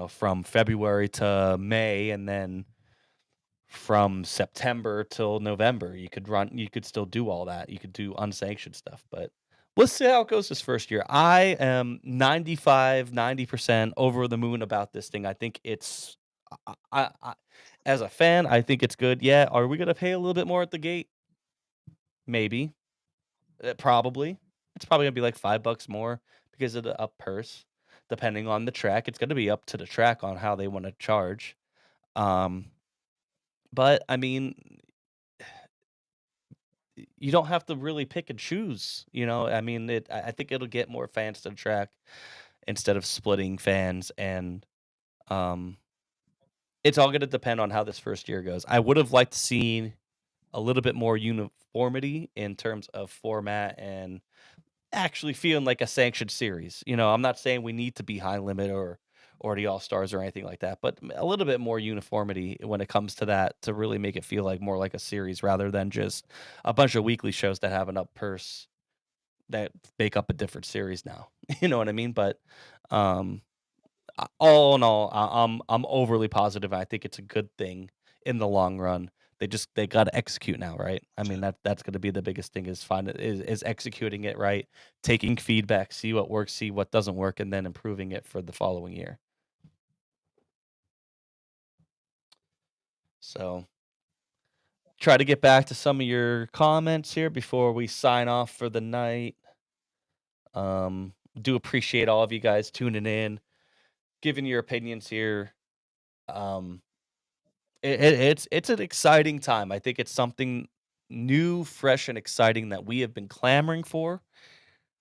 From February to May, and then from September till November, you could still do all that. You could do unsanctioned stuff, but let's see how it goes this first year. I am 90% over the moon about this thing. I think it's, as a fan, I think it's good. Yeah. Are we going to pay a little bit more at the gate? Maybe. Probably. It's probably going to be like $5 more because of the up purse. Depending on the track, it's going to be up to the track on how they want to charge. But I mean, you don't have to really pick and choose. I mean, I think it'll get more fans to the track instead of splitting fans, and it's all going to depend on how this first year goes. I would have liked to see a little bit more uniformity in terms of format and actually feeling like a sanctioned series. I'm not saying we need to be high limit or the All Stars or anything like that, but a little bit more uniformity when it comes to that to really make it feel like more like a series rather than just a bunch of weekly shows that have an up purse that make up a different series now. You know what I mean? But all in all, I'm overly positive. I think it's a good thing in the long run they got to execute now, right? I mean that's going to be the biggest thing is executing it right, taking feedback, see what works, see what doesn't work, and then improving it for the following year. So try to get back to some of your comments here before we sign off for the night. Do appreciate all of you guys tuning in, giving your opinions here. Um, it's an exciting time. I think it's something new, fresh, and exciting that we have been clamoring for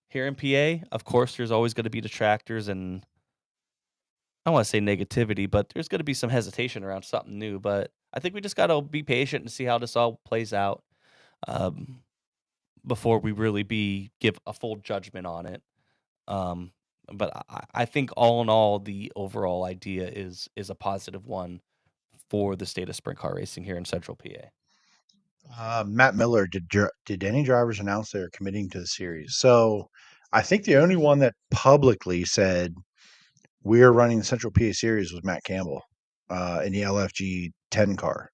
here in PA. Of course, there's always going to be detractors and I don't want to say negativity, but there's going to be some hesitation around something new. But I think we just got to be patient and see how this all plays out um, before we really give a full judgment on it. But I think all in all, the overall idea is a positive one for the state of sprint car racing here in Central PA. Matt Miller, did any drivers announce they're committing to the series? So I think the only one that publicly said we're running the Central PA series was Matt Campbell in the LFG 10 car.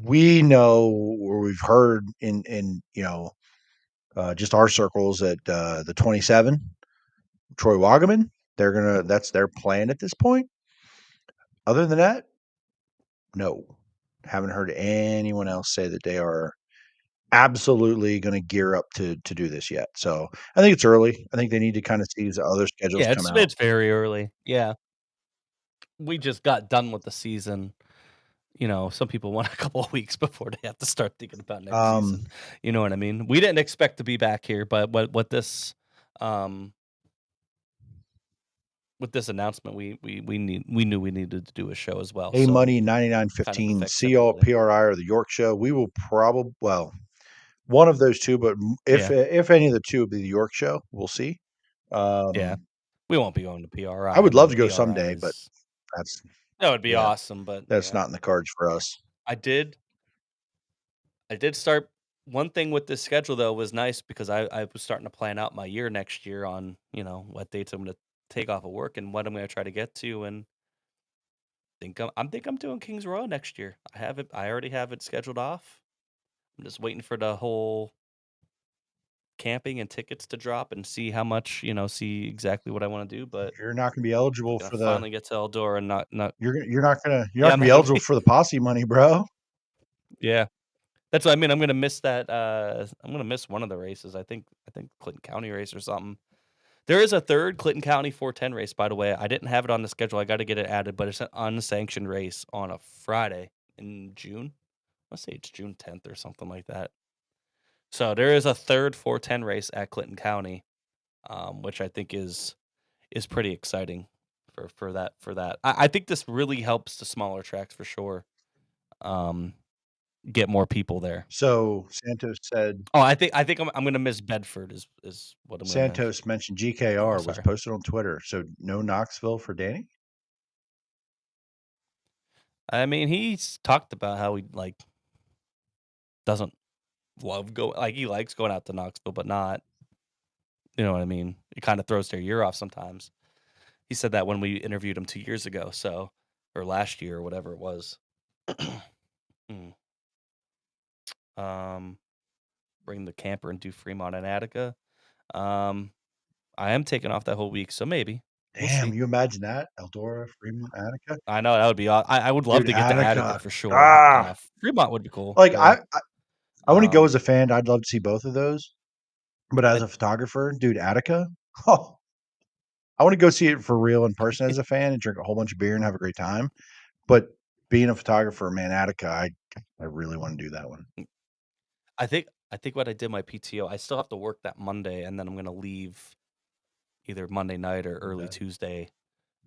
We know, or we've heard in just our circles that the 27, Troy Wagaman, that's their plan at this point. Other than that, no, haven't heard anyone else say that they are absolutely going to gear up to do this yet. So I think it's early. I think they need to kind of see the other schedules Yeah, come out. it's very early. Yeah, we just got done with the season. Some people want a couple of weeks before they have to start thinking about next season. You know what I mean? We didn't expect to be back here, but what this with this announcement, we knew we needed to do a show as well. Hey, so Money kind of 9915, affects see y'all everybody. PRI or the York show. We will probably one of those two, but if any of the two will be the York show, we'll see. Yeah, we won't be going to PRI. I would love to go PRI someday, but that would be awesome. But that's not in the cards for us. I did start. One thing with this schedule though was nice because I was starting to plan out my year next year on what dates I'm going to take off of work and what I'm going to try to get to, and I'm doing Kings Royal next year. I already have it scheduled off. I'm just waiting for the whole camping and tickets to drop and see how much see exactly what I want to do. But you're not going to be eligible for the finally get to Eldora and not you're not going to be eligible for the posse money, bro. Yeah. That's what I mean. I'm gonna miss that. I'm gonna miss one of the races. I think Clinton County race or something. There is a third Clinton County 410 race, by the way. I didn't have it on the schedule. I got to get it added, but it's an unsanctioned race on a Friday in June. Let's say it's June 10th or something like that. So there is a third 410 race at Clinton County, which I think is pretty exciting for that. I think this really helps the smaller tracks for sure. Get more people there. So Santos said, "Oh, I think I'm gonna miss Bedford." Is what I'm gonna miss. Santos mentioned GKR was posted on Twitter. So no Knoxville for Danny. I mean, he's talked about how he doesn't love he likes going out to Knoxville, but not. You know what I mean? It kind of throws their year off sometimes. He said that when we interviewed him 2 years ago, or last year, or whatever it was. Bring the camper and do Fremont and Attica. I am taking off that whole week, so maybe. Damn, you imagine that? Eldora, Fremont, Attica. I know that would be. I would love to get to Attica for sure. Fremont would be cool. Like I want to go as a fan. I'd love to see both of those. But as a photographer, dude, Attica. Oh, I want to go see it for real in person as a fan and drink a whole bunch of beer and have a great time. But being a photographer, man, Attica, I really want to do that one. I think what I did my PTO, I still have to work that Monday, and then I'm gonna leave either Monday night or early Tuesday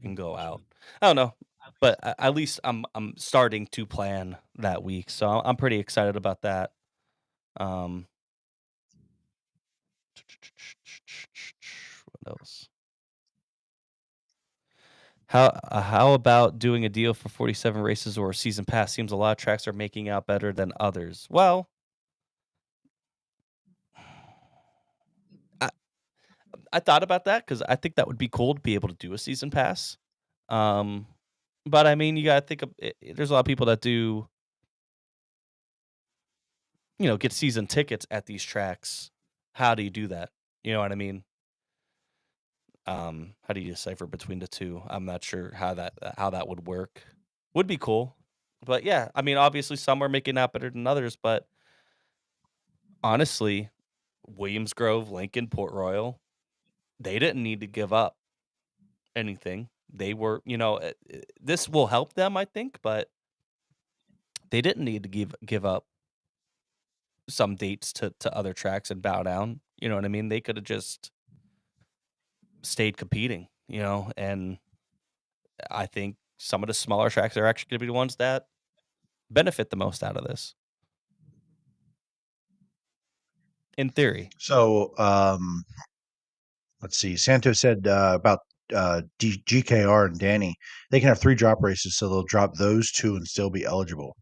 and go out. I don't know, but at least I'm starting to plan that week, so I'm pretty excited about that. What else? How about doing a deal for 47 races or a season pass? Seems a lot of tracks are making out better than others. Well, I thought about that because I think that would be cool to be able to do a season pass. But I mean, you gotta think of there's a lot of people that do get season tickets at these tracks, how do you do that? You know what I mean? How do you decipher between the two? I'm not sure how that would work. Would be cool. But yeah, I mean, obviously some are making out better than others, but honestly, Williams Grove, Lincoln, Port Royal, they didn't need to give up anything. They were, this will help them, I think, but they didn't need to give up some dates to other tracks and bow down. You know what I mean? They could have just stayed competing, and I think some of the smaller tracks are actually going to be the ones that benefit the most out of this. In theory. So, let's see. Santos said about GKR and Danny. They can have 3 drop races, so they'll drop those 2 and still be eligible.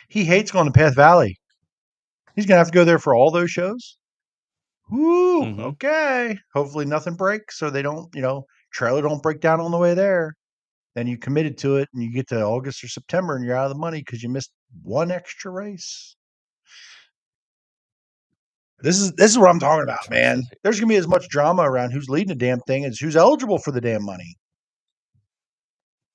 He hates going to Path Valley. He's gonna have to go there for all those shows. Woo! Mhm. Okay. Hopefully nothing breaks, so they don't, trailer don't break down on the way there. Then you committed to it, and you get to August or September, and you're out of the money because you missed 1 extra race. This is what I'm talking about, man. There's gonna be as much drama around who's leading the damn thing as who's eligible for the damn money.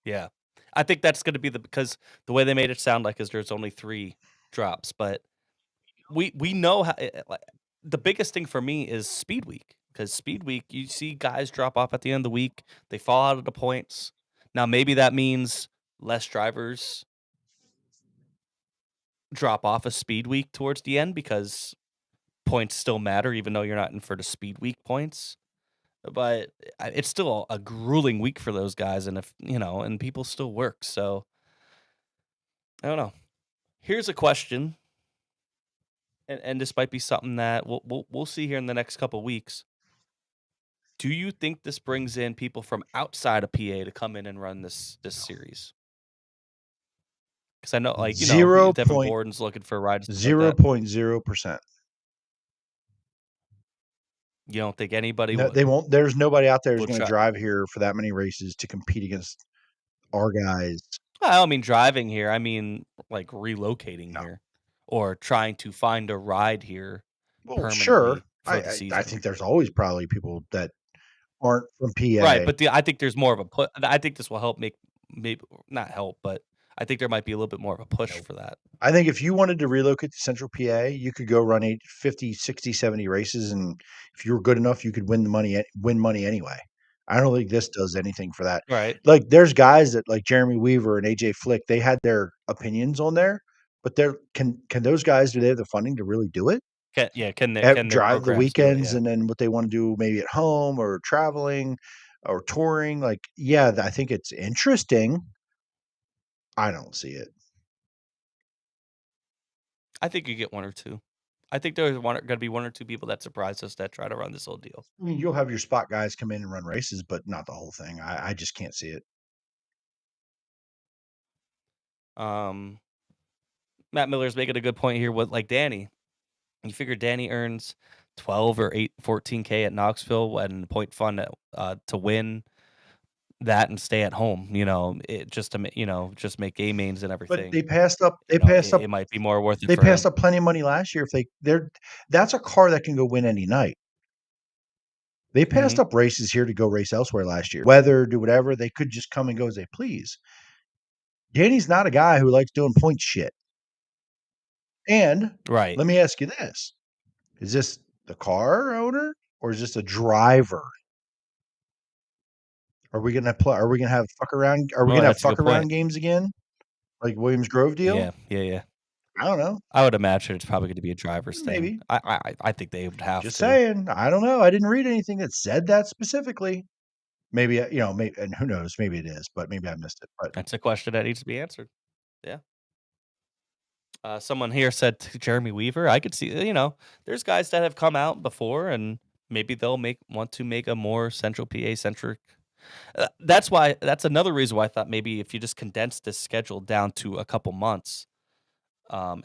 Yeah. I think that's going to be because the way they made it sound like is there's only 3 drops, but we know how like, the biggest thing for me is Speed Week, because Speed Week you see guys drop off at the end of the week, they fall out of the points. Now maybe that means less drivers drop off a Speed Week towards the end because points still matter even though you're not in for the Speed Week points. But it's still a grueling week for those guys, and if and people still work. So I don't know. Here's a question, and this might be something that we'll see here in the next couple weeks. Do you think this brings in people from outside of PA to come in and run this series? Because I know, like Devin Borden's looking for a ride. 0.0%. You don't think anybody No, would? they won't. There's nobody out there who's Will going to try. drive here for that many races to compete against our guys. I don't mean driving here. I mean like relocating here or trying to find a ride here Well, sure. permanently for the season. I think there's always probably people that aren't from PA. Right, but I think there's more of a put. I think this will help maybe not help, but I think there might be a little bit more of a push for that. I think if you wanted to relocate to Central PA, you could go run 50, 60, 70 races, and if you were good enough, you could win money anyway. I don't think this does anything for that. Right. Like there's guys that like Jeremy Weaver and AJ Flick, they had their opinions on there, but can those guys, do they have the funding to really do it? Can their drive the programs do it, weekends yeah. and then what they want to do maybe at home or traveling or touring? Like, yeah, I think it's interesting. I don't see it. I think you get 1 or 2. I think there's going to be 1 or 2 people that surprise us that try to run this whole deal. I mean, you'll have your spot guys come in and run races, but not the whole thing. I just can't see it. Matt Miller's making a good point here with like Danny. You figure Danny earns 12 or 14K at Knoxville and point fund to win that and stay at home, just to just make A mains and everything. But they passed up. It might be more worth it. They passed up plenty of money last year. That's a car that can go win any night. They passed up races here to go race elsewhere last year. Weather, do whatever. They could just come and go as they please. Danny's not a guy who likes doing point shit. And right. Let me ask you this: is this the car owner or is this a driver? Are we gonna play? Are we gonna have fuck around? Are we gonna have fuck around games again, like Williams Grove deal? Yeah. I don't know. I would imagine it's probably going to be a driver's Maybe. thing. I think they would have. Just to. saying. I don't know. I didn't read anything that said that specifically. Maybe maybe, and who knows? Maybe it is, but maybe I missed it. But that's a question that needs to be answered. Yeah. Someone here said to Jeremy Weaver, I could see, there's guys that have come out before and maybe they'll want to make a more Central PA centric. That's another reason why I thought maybe if you just condense this schedule down to a couple months,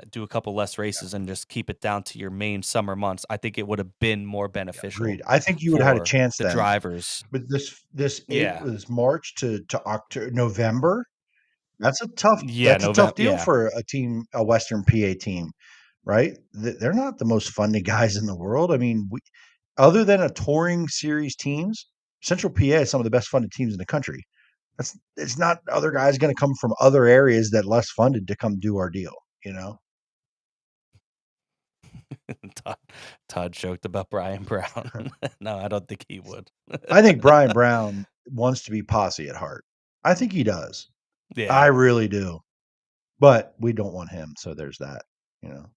do a couple less races and just keep it down to your main summer months, I think it would have been more beneficial. Agreed. I think you would have had a chance the then. Drivers. But this was March to October, November. That's a tough. That's a tough deal for a team, a Western PA team. right? They're not the most funded guys in the world. I mean, other than a touring series teams, Central PA is some of the best funded teams in the country. It's not other guys going to come from other areas that less funded to come do our deal, you know? Todd joked about Brian Brown. No, I don't think he would. I think Brian Brown wants to be Posse at heart. I think he does. Yeah. I really do. But we don't want him, so there's that, you know.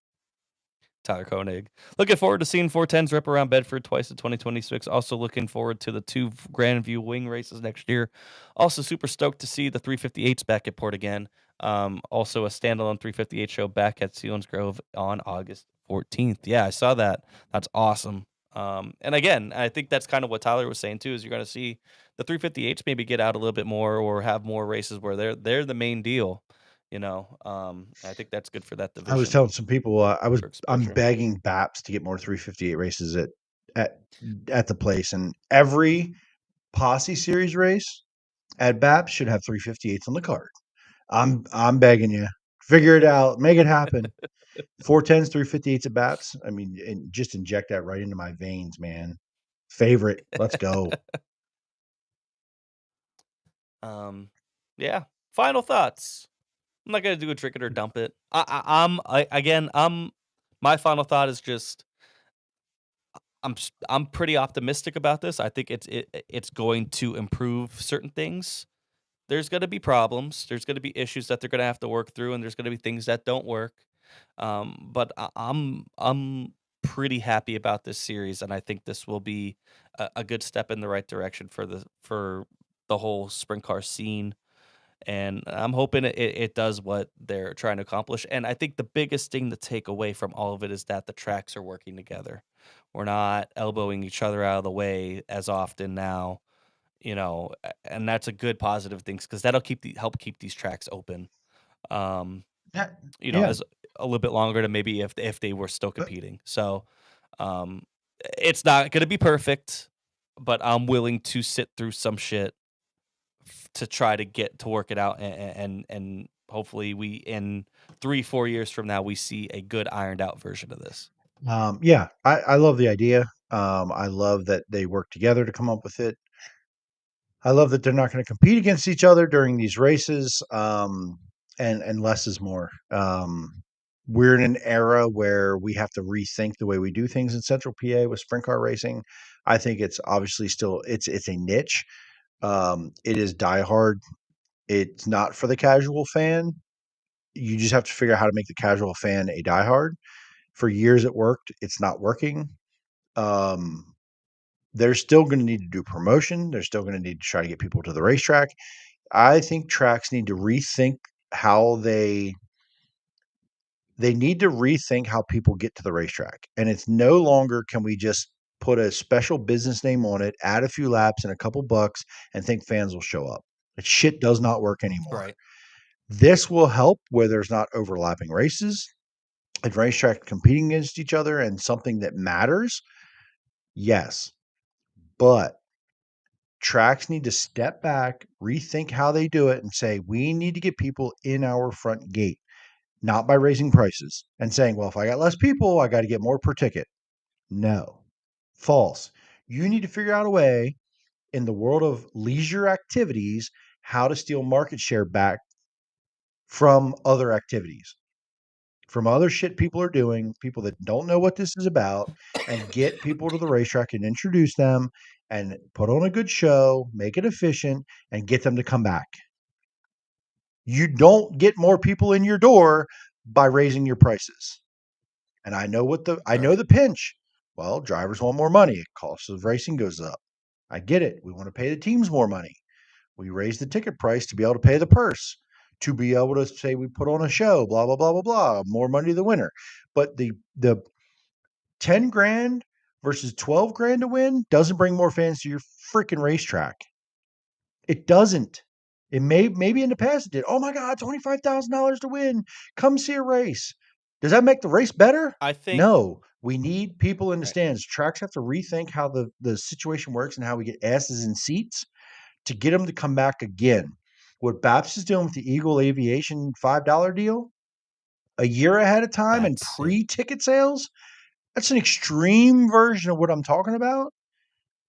Tyler Koenig. Looking forward to seeing 410s rip around Bedford twice in 2026. Also looking forward to the 2 Grandview wing races next year. Also super stoked to see the 358s back at Port again. Also a standalone 358 show back at Sealands Grove on August 14th. Yeah, I saw that. That's awesome. And again, I think that's kind of what Tyler was saying too, is you're going to see the 358s maybe get out a little bit more or have more races where they're the main deal. You know, I think that's good for that division. I was telling some people I'm exposure. begging BAPS to get more 358 races at the place, and every Posse series race at BAPS should have 358s on the card. I'm begging you, figure it out, make it happen. 410s, 358s at BAPS. I mean, and just inject that right into my veins, man. Favorite. Let's go. Yeah. Final thoughts. I'm not gonna do a trick it or dump it. My final thought is just I'm pretty optimistic about this. I think it's going to improve certain things. There's gonna be problems. There's gonna be issues that they're gonna have to work through, and there's gonna be things that don't work. But I'm pretty happy about this series, and I think this will be a good step in the right direction for the whole sprint car scene. And I'm hoping it does what they're trying to accomplish. And I think the biggest thing to take away from all of it is that the tracks are working together. We're not elbowing each other out of the way as often now, and that's a good positive thing because that'll help keep these tracks open. Yeah. As a little bit longer to maybe if they were still competing. So, it's not going to be perfect, but I'm willing to sit through some shit to try to get to work it out, and hopefully we in 3-4 years from now we see a good ironed out version of this. Yeah, I love the idea. I love that they work together to come up with it. I love that they're not going to compete against each other during these races. And less is more. We're in an era where we have to rethink the way we do things in Central PA with sprint car racing. I think it's obviously still it's a niche. It is diehard. It's not for the casual fan. You just have to figure out how to make the casual fan a diehard. For years it worked. It's not working. They're still going to need to do promotion. They're still going to need to try to get people to the racetrack. I think tracks need to rethink how they need to rethink how people get to the racetrack. And it's no longer can we just put a special business name on it, add a few laps and a couple bucks, and think fans will show up. That shit does not work anymore. Right. This will help where there's not overlapping races and racetrack competing against each other and something that matters. Yes. But tracks need to step back, rethink how they do it, and say, we need to get people in our front gate, not by raising prices and saying, well, if I got less people, I got to get more per ticket. No, false. You need to figure out a way in the world of leisure activities how to steal market share back from other activities, from other shit people are doing, people that don't know what this is about, and get people to the racetrack and introduce them and put on a good show, make it efficient, and get them to come back. You don't get more people in your door by raising your prices. And I know the pinch. Well, drivers want more money. Cost of racing goes up. I get it. We want to pay the teams more money. We raise the ticket price to be able to pay the purse, to be able to say we put on a show, blah, blah, blah, blah, blah, more money to the winner. But the 10 grand versus 12 grand to win doesn't bring more fans to your freaking racetrack. It doesn't. It maybe in the past it did. Oh my God, $25,000 to win. Come see a race. Does that make the race better? I think No. We need people in the stands. Tracks have to rethink how the situation works and how we get asses in seats to get them to come back again. What BAPS is doing with the Eagle Aviation $5 deal, a year ahead of time and That's it. pre-ticket sales. That's an extreme version of what I'm talking about.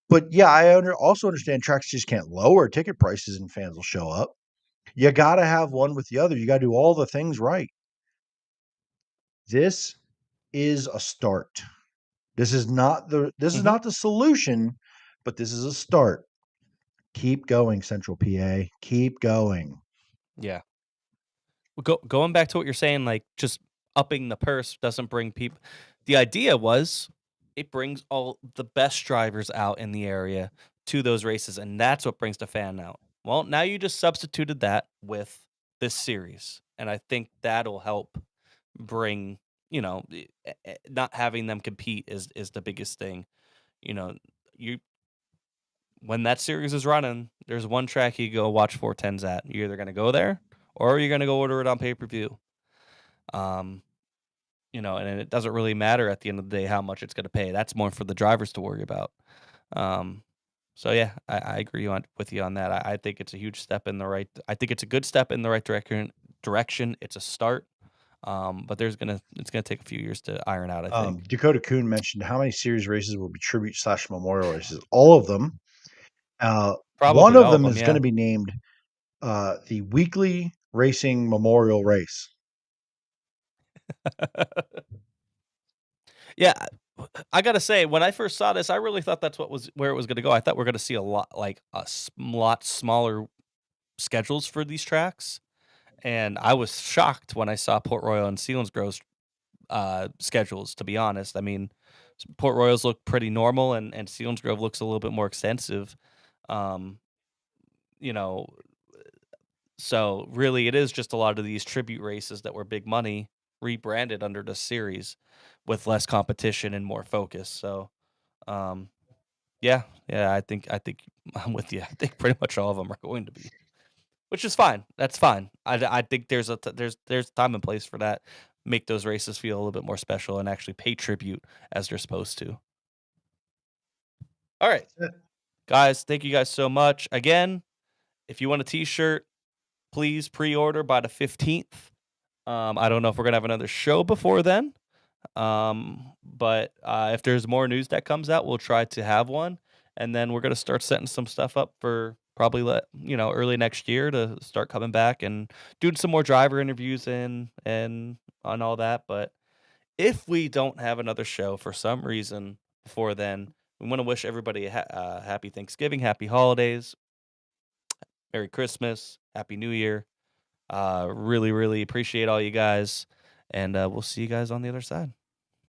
But yeah, I also understand tracks just can't lower ticket prices and fans will show up. You got to have one with the other. You got to do all the things right. This is a start. This is not the solution, but this is a start. Keep going, Central PA. Keep going. Yeah. Going back to what you're saying, like just upping the purse doesn't bring people. The idea was it brings all the best drivers out in the area to those races, and that's what brings the fan out. Well, now you just substituted that with this series, and I think that'll help bring, not having them compete is the biggest thing. You know, you when that series is running, there's one track you go watch 410s at. You're either gonna go there or you're gonna go order it on pay-per-view. Um, and it doesn't really matter at the end of the day how much it's gonna pay. That's more for the drivers to worry about. Um, so yeah, I agree with you on that. I think it's a huge step in the right. I think it's a good step in the right direction. It's a start. But it's gonna take a few years to iron out, I think. Dakota Kuhn mentioned how many series races will be tribute/memorial races. All of them. One Probably of all of them them, is going yeah. to be named the Weekly Racing Memorial Race. Yeah, I gotta say, when I first saw this, I really thought that's where it was gonna go. I thought we're gonna see a lot lot smaller schedules for these tracks, and I was shocked when I saw Port Royal and Selinsgrove's schedules. To be honest, I mean, Port Royals look pretty normal, and Selinsgrove looks a little bit more extensive. Um, you know, so really, it is just a lot of these tribute races that were big money rebranded under the series with less competition and more focus. So, um, yeah, I think I'm with you. I think pretty much all of them are going to be, which is fine. That's fine. I think there's time and place for that. Make those races feel a little bit more special and actually pay tribute as they're supposed to. All right, That's it. guys, thank you guys so much. Again, if you want a T-shirt, please pre-order by the 15th. I don't know if we're gonna have another show before then. But if there's more news that comes out, we'll try to have one, and then we're gonna start setting some stuff up for probably early next year to start coming back and doing some more driver interviews and on all that. But if we don't have another show for some reason before then, we want to wish everybody a happy Thanksgiving, happy holidays, Merry Christmas, Happy New Year. Really, really appreciate all you guys, and we'll see you guys on the other side.